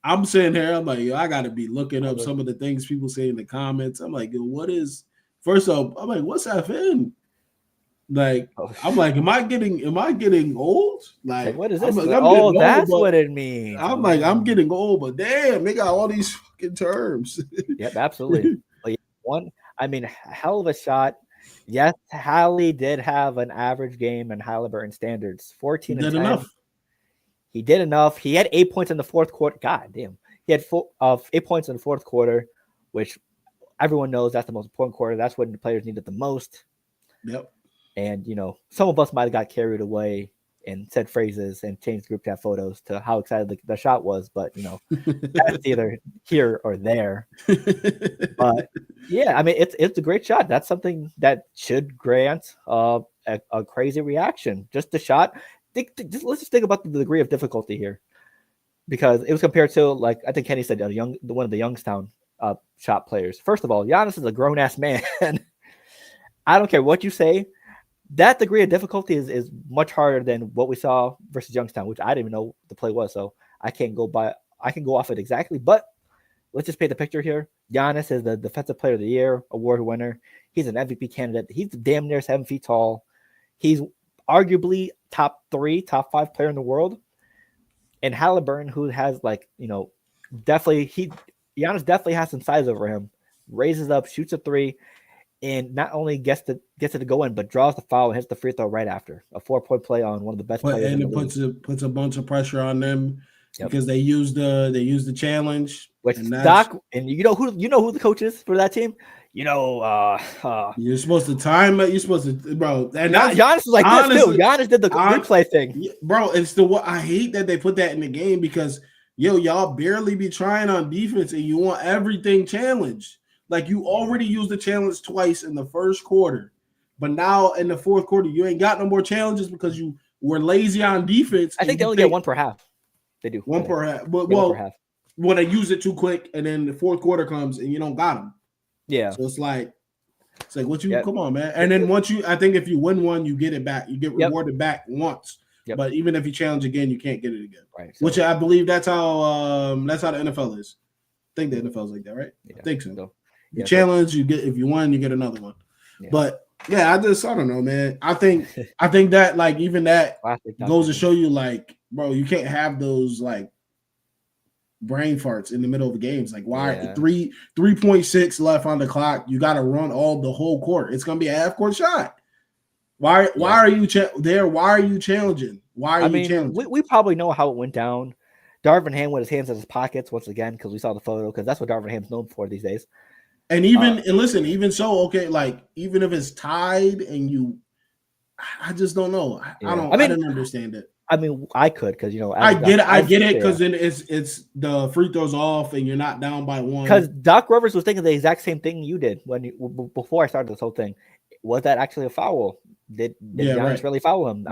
I'm sitting here, I'm like, yo, I gotta be looking up some of the things people say in the comments. I'm like, yo, first off, I'm like, what's FN? Like, I'm like, am I getting old? Like what is this? That's what it means. I'm like, I'm getting old, but damn, they got all these fucking terms. Yep, absolutely. Hell of a shot. Yes, Hallie did have an average game in Halliburton standards. 14 and 10. Enough. He did enough. He had 8 points in the fourth quarter. God damn. He had 8 points in the fourth quarter, which everyone knows that's the most important quarter. That's when the players need it the most. Yep. And, some of us might have got carried away and said phrases and changed group chat photos to how excited the shot was. But, that's either here or there. But, yeah, I mean, it's a great shot. That's something that should grant a crazy reaction. Just the shot. Let's just think about the degree of difficulty here. Because it was compared to, like, I think Kenny said, one of the Youngstown shot players. First of all, Giannis is a grown-ass man. I don't care what you say. That degree of difficulty is much harder than what we saw versus Youngstown, which I didn't even know what the play was. So I can go off it exactly. But let's just paint the picture here. Giannis is the Defensive Player of the Year award winner. He's an MVP candidate. He's damn near 7 feet tall. He's arguably top 5 player in the world. And Halliburton, who has Giannis definitely has some size over him. Raises up, shoots a 3. And not only gets it to go in, but draws the foul and hits the free throw right after. A 4-point play on one of the best players. And it puts a bunch of pressure on them because they use the challenge. Which Doc, and you know who the coach is for that team? You're supposed to time it. You're supposed to, bro. And Giannis is like honestly, this too. Giannis did the replay thing, bro. It's the what I hate that they put that in the game because y'all barely be trying on defense and you want everything challenged. Like you already used the challenge twice in the first quarter, but now in the fourth quarter you ain't got no more challenges because you were lazy on defense. I think they only get one per half. They do one per half. But well, per half. When they use it too quick, and then the fourth quarter comes and you don't got them. Yeah. So it's like what you come on, man. And then once I think if you win one, you get it back. You get rewarded back once. Yep. But even if you challenge again, you can't get it again. Right. So, which I believe that's how the NFL is. I think the NFL is like that, right? Yeah, I think so. You challenge, you get if you win, you get another one. Yeah. But yeah, I don't know, man. I think that like even that goes to show you like, bro, you can't have those like brain farts in the middle of the games. Like why 3.6 left on the clock? You got to run the whole court. It's gonna be a half court shot. Why are you there? Why are you challenging? Why are you challenging? We probably know how it went down. Darvin Ham with his hands in his pockets once again because we saw the photo because that's what Darvin Ham's known for these days. And even so, okay, like even if it's tied and I just don't know. I didn't understand it. I mean, I could because I get it because then it's the free throws off and you're not down by one. Because Doc Rivers was thinking the exact same thing you did before I started this whole thing. Was that actually a foul? Did Giannis really foul him?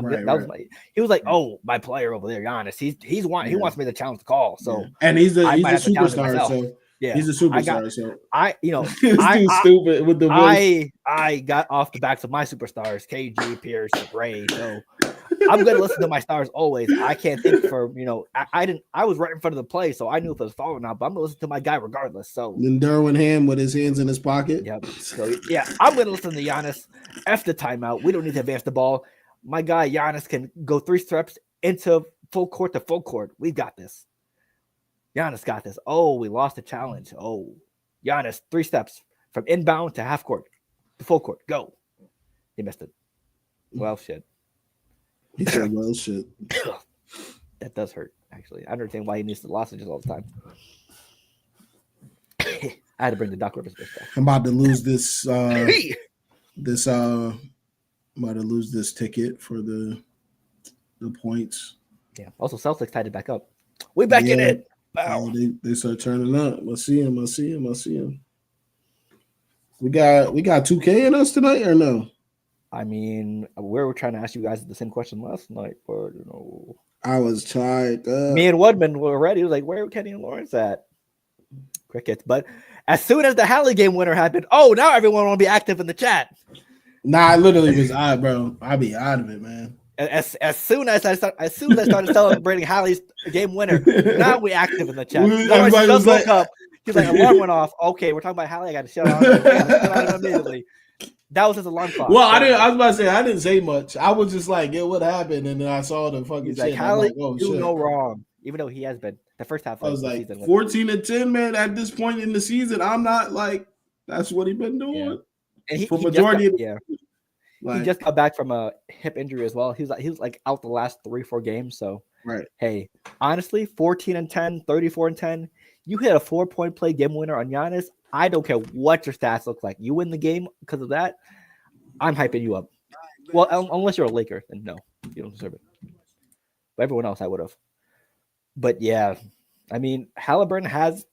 He was like, "Oh, my player over there, Giannis. He wants me to challenge the call." So and he's a superstar. So yeah, he's a superstar. Stupid with the voice. I got off the backs of my superstars, KG, Pierce, Ray. So I'm gonna listen to my stars always. I can't think for I was right in front of the play, so I knew if it was foul or not. But I'm gonna listen to my guy regardless. So then Darvin Ham with his hands in his pocket. Yep. So yeah, I'm gonna listen to Giannis. F the timeout. We don't need to advance the ball. My guy Giannis can go 3 steps into full court to full court. We got this. Giannis got this. Oh, we lost the challenge. Oh, Giannis 3 steps from inbound to half court to full court. Go. He missed it. Well, shit. He said, well, shit. That does hurt, actually. I understand why he needs the lozenges all the time. I had to bring the Doc Rivers back. I'm about to lose this. I'm about to lose this ticket for the points. Yeah. Also, Celtics tied it back up. We back in it. Wow. They start turning up. I see him. We got 2K in us tonight or no? I mean, we were trying to ask you guys the same question last night, but I was tired. Me and Woodman were ready. He was like, "Where are Kenny and Lawrence at?" Crickets. But as soon as the Hallie game winner happened, now everyone want to be active in the chat. Nah, I literally was out, bro. I be out of it, man. As soon as I started celebrating Hallie's game winner, now we active in the chat. Lawrence just woke up. He's like, alarm went off. Okay, we're talking about Hallie. I got to shut on immediately. That was his alarm clock. Well, I was about to say I didn't say much. I was just like, "Yeah, what happened?" And then I saw the fucking. He's like, Hallie, do no wrong. Even though he has been the first half. I was like 14-10, man. At this point in the season, I'm not like that's what he's been doing. Yeah. And for majority he just got back from a hip injury as well. He was like out the last 3-4 games. So hey, honestly, 14-10, 34-10. You hit a 4-point play game winner on Giannis. I don't care what your stats look like. You win the game because of that. I'm hyping you up. Well, unless you're a Laker, then no, you don't deserve it. But everyone else, I would have. But yeah, I mean, Halliburton has,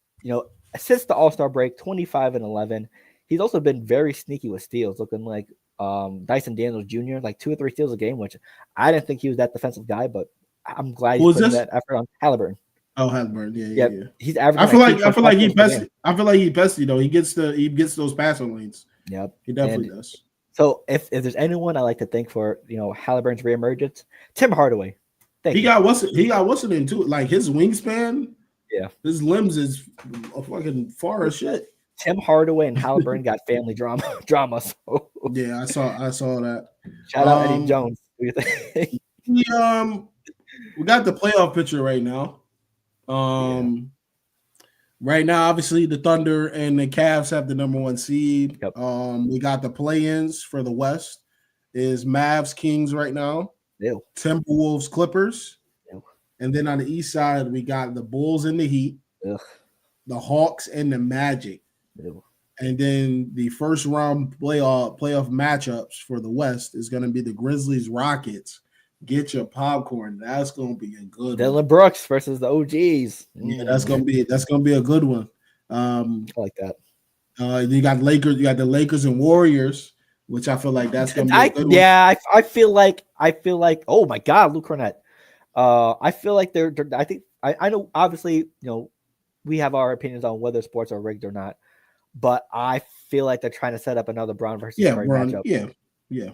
since the All-Star break, 25 and 11. He's also been very sneaky with steals, looking like Dyson Daniels Jr., like 2 or 3 steals a game, which I didn't think he was that defensive guy, but I'm glad he's putting that effort on Halliburton. Oh, Halliburton, yeah. He's averaging. I feel like he pesty. I feel like he pesty though. He gets those passing lanes. Yep, he definitely does. So if there's anyone I like to thank for Halliburton's reemergence, Tim Hardaway. He got what's it into it? Like his wingspan. Yeah, his limbs is fucking far as shit. Tim Hardaway and Halliburton got family drama. So yeah, I saw that. Shout out Eddie Jones. What do you think? We got the playoff picture right now. Right now, obviously, the Thunder and the Cavs have the number 1 seed. Yep. We got the play-ins for the West is Mavs Kings right now. Ew. Timberwolves Clippers. Ew. And then on the East side, we got the Bulls and the Heat. Ugh. The Hawks and the Magic. Ew. And then the first round playoff matchups for the West is going to be the Grizzlies Rockets. Get your popcorn. That's going to be a good Dylan one. Brooks versus the OGs. Yeah, that's going to be a good one. I like that. You got Lakers. You got the Lakers and Warriors, which I feel like that's going to be a good one. Yeah, I feel like. Oh my God, Luke Cornett. I feel like they're I think I know. Obviously, we have our opinions on whether sports are rigged or not, but I feel like they're trying to set up another Bron versus Curry matchup. Yeah.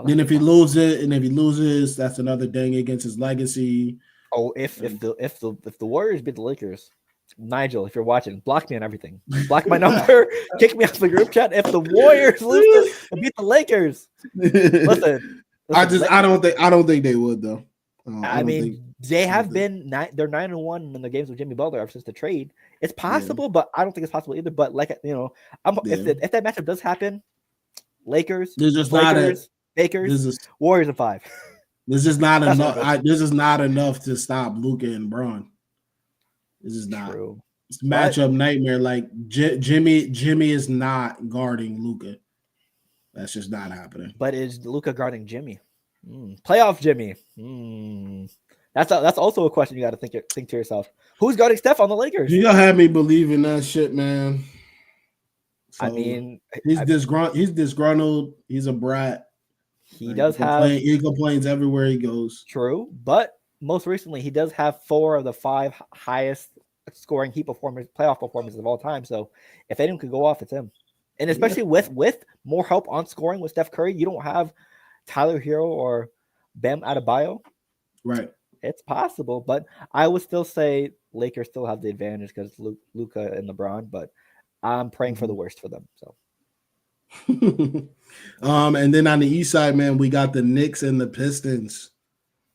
Then if he loses, that's another ding against his legacy. Oh, if the Warriors beat the Lakers, Nigel, if you're watching, block me on everything. Block my number, kick me off the group chat. If the Warriors lose and beat the Lakers, listen. I don't think they would though. I mean, they have been they're 9-1 in the games with Jimmy Butler ever since the trade. It's possible, but I don't think it's possible either. But if that matchup does happen, Lakers, Warriors in 5. This is not enough. This is not enough to stop Luka and Bron. This is not. True. It's matchup nightmare. Like Jimmy is not guarding Luka. That's just not happening. But is Luka guarding Jimmy? Playoff Jimmy. That's also a question you got to think to yourself. Who's guarding Steph on the Lakers? You gotta have me believe in that shit, man. So, I mean, he's disgruntled. He's a brat. He complains everywhere he goes. True, but most recently he does have 4 of the 5 highest scoring playoff performances of all time. So if anyone could go off, it's him. And especially with more help on scoring with Steph Curry, you don't have Tyler Hero or Bam Adebayo. Right. It's possible, but I would still say Lakers still have the advantage because Luka and LeBron, but I'm praying for the worst for them. So, and then on the East side, man, we got the Knicks and the Pistons.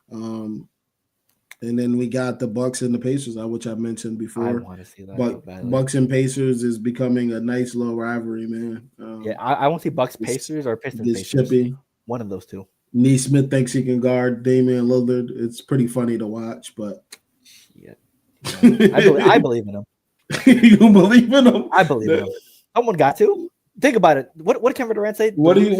And then we got the Bucks and the Pacers, which I mentioned before. I want to see that. But Bucks and Pacers is becoming a nice little rivalry, man. I want to see Bucks Pacers or Pistons Pacers. Chippy. One of those two. Neesmith thinks he can guard Damian Lillard. It's pretty funny to watch, but I believe in him. You believe in him? I believe in him. Someone got to. Think about it. What did Kevin Durant say? What he do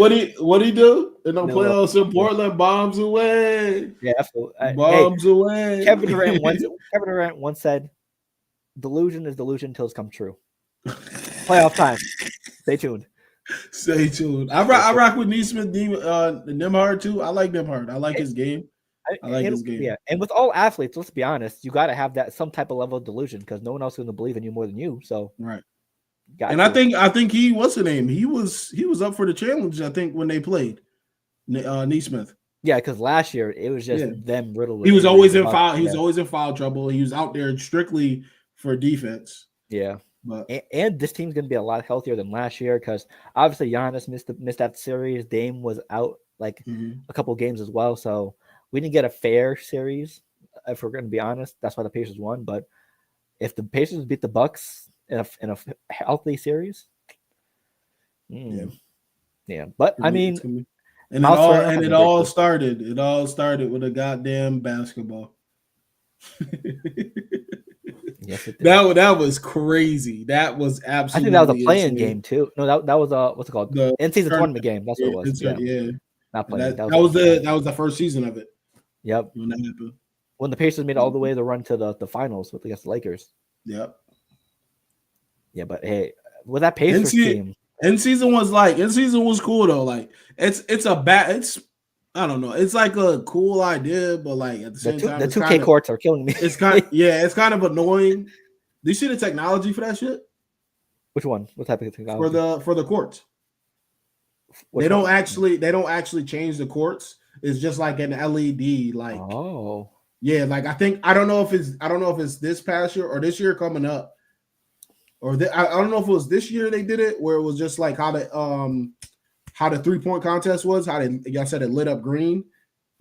in the playoffs in Portland? Bombs away. Yeah, absolutely. Bombs away. Kevin Durant once said, "Delusion is delusion until it's come true." Playoff time. Stay tuned. Stay tuned. I rock with Neesmith, Nembhard too. I like Nembhard. I like his game. I like his game. Yeah, and with all athletes, let's be honest, you got to have that some type of level of delusion because no one else is going to believe in you more than you. So right. And I think he what's the name? He was up for the challenge. I think when they played Neesmith. Yeah, because last year it was just them riddled. He was always in foul. He was always in foul trouble. He was out there strictly for defense. Yeah. And this team's going to be a lot healthier than last year because obviously Giannis missed that series. Dame was out a couple of games as well. So we didn't get a fair series, if we're going to be honest. That's why the Pacers won. But if the Pacers beat the Bucks in a healthy series, yeah. But I mean, it all started with a goddamn basketball. Yes, it did. That was crazy. That was absolutely. I think that was a play-in game too. No, that was what's it called? The in-season tournament game. That's what it was. Yeah. Not playing. That was the first season of it. Yep. When that happened. When the Pacers made all the way to run to the finals against the Lakers. Yep. Yeah, but hey, with that Pacers team, in season was cool though. Like it's I don't know. It's like a cool idea, but like at the same time, the 2K courts are killing me. It's kind of annoying. Do you see the technology for that shit? Which one? What type of technology? For the courts. They don't actually change the courts. It's just like an LED. Like like I don't know if it's this past year or this year coming up, or I don't know if it was this year they did it where it was just like how the 3-point contest was, how y'all said it lit up green.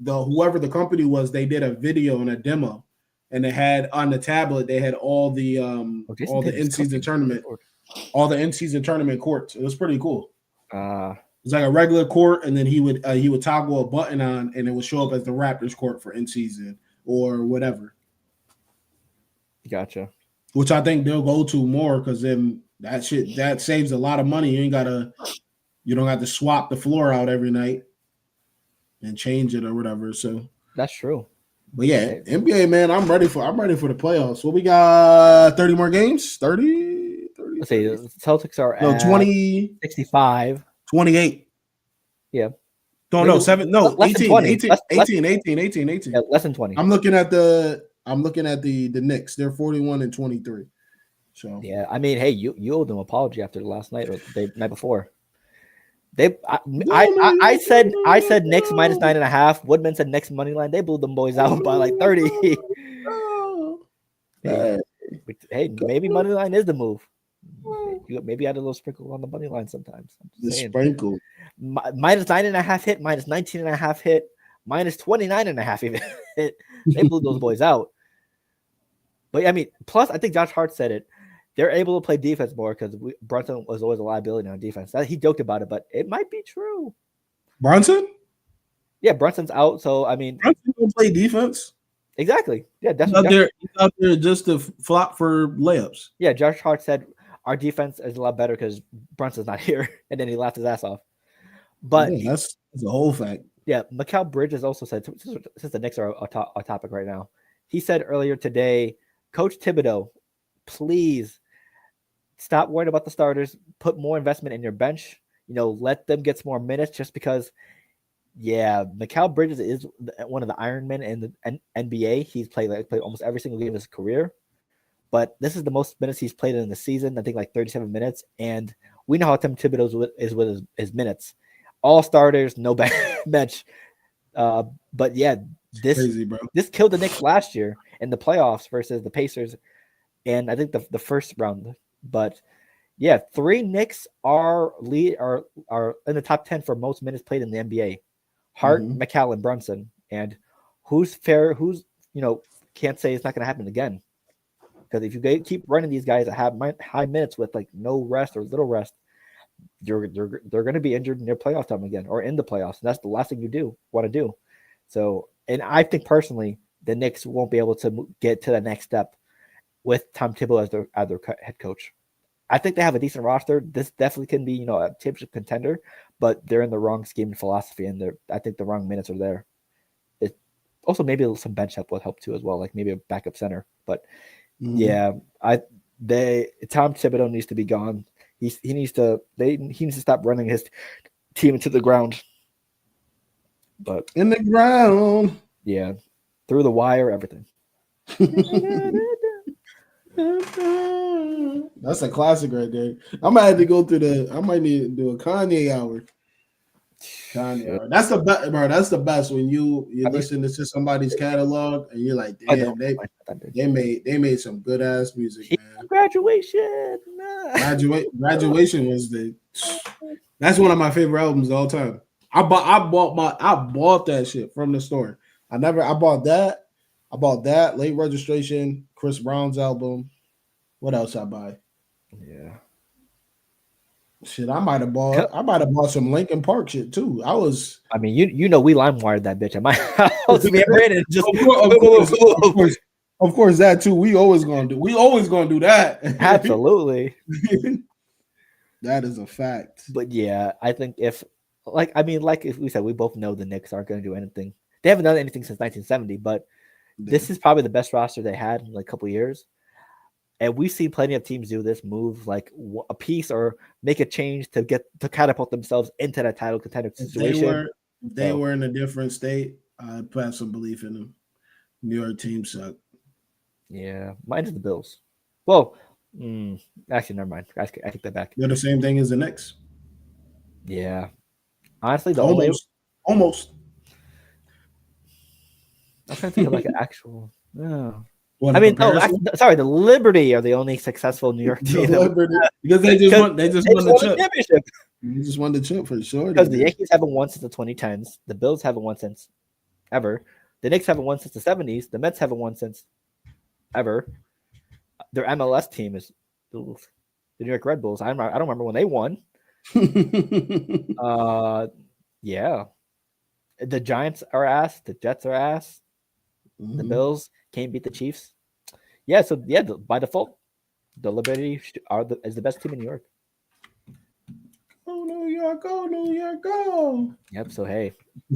Whoever the company was, they did a video and a demo, and they had on the tablet, they had all the in-season tournament, courts. It was pretty cool. It's like a regular court, and then he would toggle a button on, and it would show up as the Raptors court for in-season or whatever. Gotcha. Which I think they'll go to more because then that saves a lot of money. You don't have to swap the floor out every night and change it or whatever. So that's true. But yeah, NBA, man, I'm ready for the playoffs. Well, we got 30 more games. 30. Let's see. The Celtics are No, at 20, 65. 28. Yeah. No, 7. No, less 18, than 20. 18. Yeah, less than 20. I'm looking at the Knicks. They're 41 and 23. So yeah, I mean, hey, you owe them an apology after the last night or the night before. I said Knicks minus 9.5. Woodman said Knicks money line. They blew them boys out by like 30. Hey, maybe money line is the move. Maybe add a little sprinkle on the money line sometimes. The sprinkle. Minus 9.5 hit, minus 19.5 hit, minus 29.5 even hit. They blew those boys out. But I mean, plus I think Josh Hart said it. They're able to play defense more because Brunson was always a liability on defense. He joked about it, but it might be true. Brunson? Yeah, Brunson's out. So, I mean. Brunson don't play defense? Exactly. Yeah, definitely. He's out there just to flop for layups. Yeah, Josh Hart said our defense is a lot better because Brunson's not here. And then he laughed his ass off. But yeah, that's a whole fact. Yeah, Mikal Bridges also said, since the Knicks are a topic right now, he said earlier today, Coach Thibodeau, please stop worrying about the starters. Put more investment in your bench. Let them get some more minutes just because, Mikal Bridges is one of the Iron Men in the NBA. He's played almost every single game of his career. But this is the most minutes he's played in the season, I think like 37 minutes. And we know how Tim Thibodeau is with his minutes. All starters, no bench. But yeah, this killed the Knicks last year in the playoffs versus the Pacers. And I think the first round. But yeah, 3 Knicks are in the top 10 for most minutes played in the NBA. Hart, McCall, and Brunson. And who's can't say it's not going to happen again. Because if you keep running these guys that have high minutes with like no rest or little rest, they're going to be injured in their playoff time again or in the playoffs. And that's the last thing you want to do. So, and I think personally, the Knicks won't be able to get to the next step with Tom Thibodeau as their head coach. I think they have a decent roster. This definitely can be, a championship contender, but they're in the wrong scheme and philosophy, and I think the wrong minutes are there. It also maybe some bench help will help too as well, like maybe a backup center. But Tom Thibodeau needs to be gone. He needs to stop running his team into the ground. But in the ground, yeah, through the wire, everything. That's a classic right there. I might have to go through I might need to do a Kanye hour. That's the best, bro. That's the best when you listen to somebody's catalog and you're like, damn, they made some good ass music, man. Graduation was that's one of my favorite albums of all time. I bought that shit from the store. I bought that Late Registration, Chris Brown's album. What else I buy? Yeah. Shit, I might have bought some Linkin Park shit too. I mean, we LimeWired that bitch at my house. Of course, that too. We always gonna do that. Absolutely. That is a fact. But yeah, I think if we said, we both know the Knicks aren't going to do anything. They haven't done anything since 1970, but this is probably the best roster they had in like a couple of years. And we've seen plenty of teams do this, move like a piece or make a change to catapult themselves into that title contender situation. If they were in a different state, I'd have some belief in them. New York team suck. Yeah, mine is the Bills. Well, actually, never mind. I take that back. They're the same thing as the Knicks. Yeah, honestly, almost. I'm trying to think of like an actual. Oh. The Liberty are the only successful New York team. Because they just won the championship. They just won the chip for sure. Because the Yankees haven't won since the 2010s. The Bills haven't won since ever. The Knicks haven't won since the 70s. The Mets haven't won since ever. Their MLS team is the New York Red Bulls. I don't remember when they won. Yeah. The Giants are ass. The Jets are ass. The Bills can't beat the Chiefs. Yeah, so by default, the Liberty is the best team in New York. Go New York, go New York, go. Yep. So hey,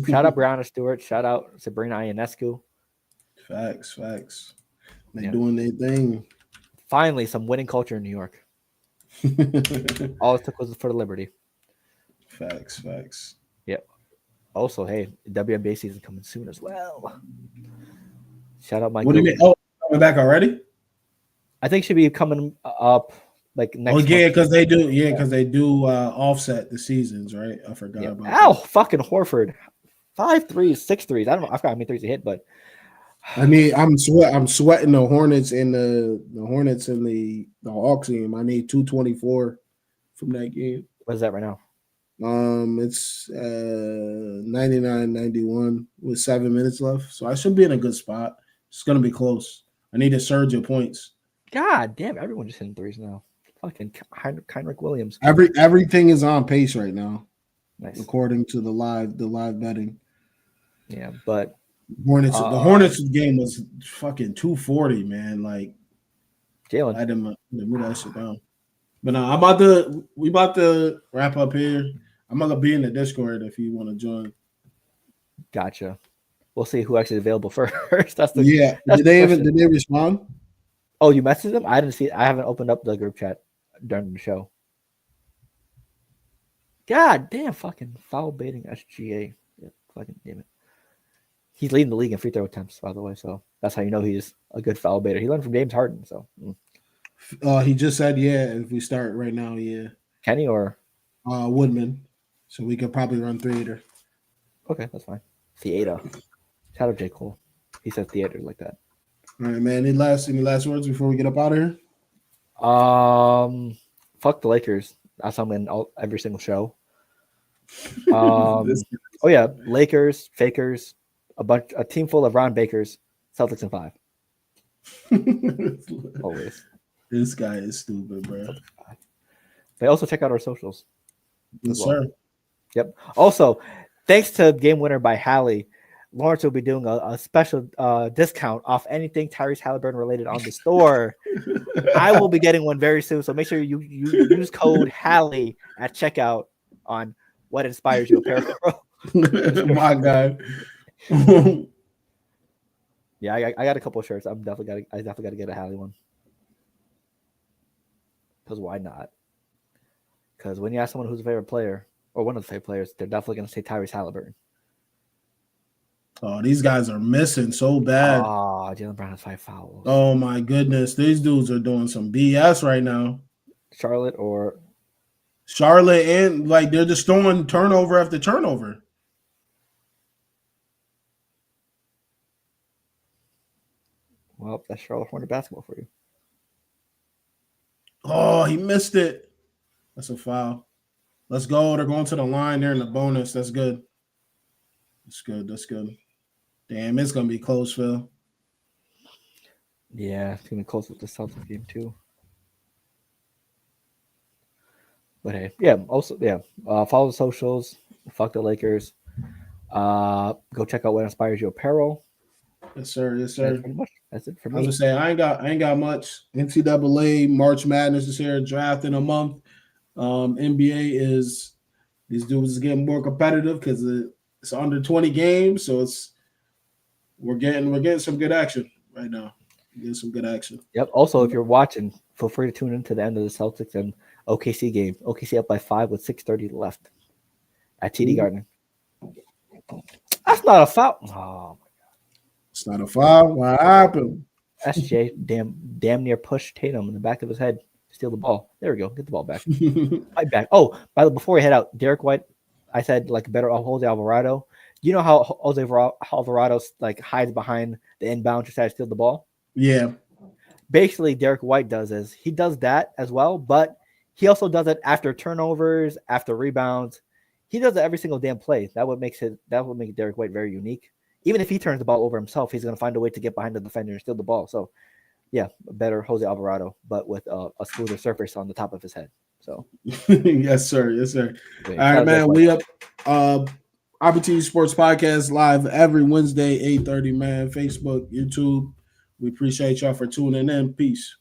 shout out Brianna Stewart. Shout out Sabrina Ionescu. Facts. They doing their thing. Finally, some winning culture in New York. All it took was for the Liberty. Facts. Yep. Also, hey, WNBA season coming soon as well. Shout out my. What do you mean? Oh, coming back already? I think she'll be coming up like next. Oh yeah, because they do. Yeah, because they do offset the seasons, right? I forgot about. Ow, fucking Horford, 5 threes, 6 threes. I don't know. I forgot how many threes he hit, but I mean, I'm sweating the Hornets and the Hornets and the Hawks game. I need 224 from that game. What is that right now? It's 99-91 with 7 minutes left, so I should be in a good spot. It's gonna be close. I need a surge of points. God damn, everyone just hitting threes now. Fucking Heinrich Williams. Everything is on pace right now, nice, according to the live betting. Yeah, but the Hornets game was fucking 240, man. Like Jalen, I didn't move that shit down. But no, we about to wrap up here. I'm gonna be in the Discord if you want to join. Gotcha. We'll see who actually is available first. Did they respond? Oh, you messaged them? I didn't see it. I haven't opened up the group chat during the show. God damn, fucking foul baiting SGA. Yeah, fucking damn it. He's leading the league in free throw attempts, by the way. So that's how you know he's a good foul baiter. He learned from James Harden. So he just said, yeah, if we start right now, yeah. Kenny or Woodman. So we could probably run theater. Okay, that's fine. Theater. Shout out J. Cole. He said theater like that. All right, man. Any last words before we get up out of here? Fuck the Lakers. That's how I'm in every single show. Oh yeah, Lakers, Fakers, a team full of Ron Bakers, Celtics in 5. Always. This guy is stupid, bro. They also check out our socials. Yes, sir. Yep. Also, thanks to Game Winner by Hallie, Lawrence will be doing a special discount off anything Tyrese Halliburton related on the store. I will be getting one very soon, so make sure you use code Hallie at checkout on what inspires you apparel. My God. Yeah, I got a couple of shirts. I definitely got to get a Hallie one. Because why not? Because when you ask someone who's a favorite player or one of the favorite players, they're definitely going to say Tyrese Halliburton. Oh, these guys are missing so bad. Oh, Jaylen Brown has 5 fouls. Oh, my goodness. These dudes are doing some BS right now. Charlotte, and, like, they're just throwing turnover after turnover. Well, that's Charlotte Hornet basketball for you. Oh, he missed it. That's a foul. Let's go. They're going to the line. They're in the bonus. That's good. That's good. Damn, it's going to be close, Phil. Yeah, it's going to be close with the Celtics game, too. But hey, follow the socials. Fuck the Lakers. Go check out what inspires you apparel. Yes, sir. That's it for me. I was gonna say I ain't got much. NCAA March Madness is here. Draft in a month. NBA is these dudes is getting more competitive because it's under 20 games, so we're getting some good action right now. Getting some good action. Yep. Also, if you're watching, feel free to tune in to the end of the Celtics and OKC game. OKC up by 5 with 6:30 left at TD Garden. That's not a foul. Oh my God. It's not a foul. What happened? SJ damn near pushed Tatum in the back of his head to steal the ball. There we go. Get the ball back. Right back. Oh, before we head out, Derek White, I said like better Jose Alvarado. You know how Jose Alvarado like hides behind the inbound to try to steal the ball? Yeah. Basically, Derek White does that as well, but he also does it after turnovers, after rebounds. He does it every single damn play. That would make Derek White very unique. Even if he turns the ball over himself, he's going to find a way to get behind the defender and steal the ball. So, yeah, better Jose Alvarado, but with a smoother surface on the top of his head. So, yes, sir. All right, man. We up. IBTE Sports Podcast live every Wednesday, 8:30. Man, Facebook, YouTube. We appreciate y'all for tuning in. Peace.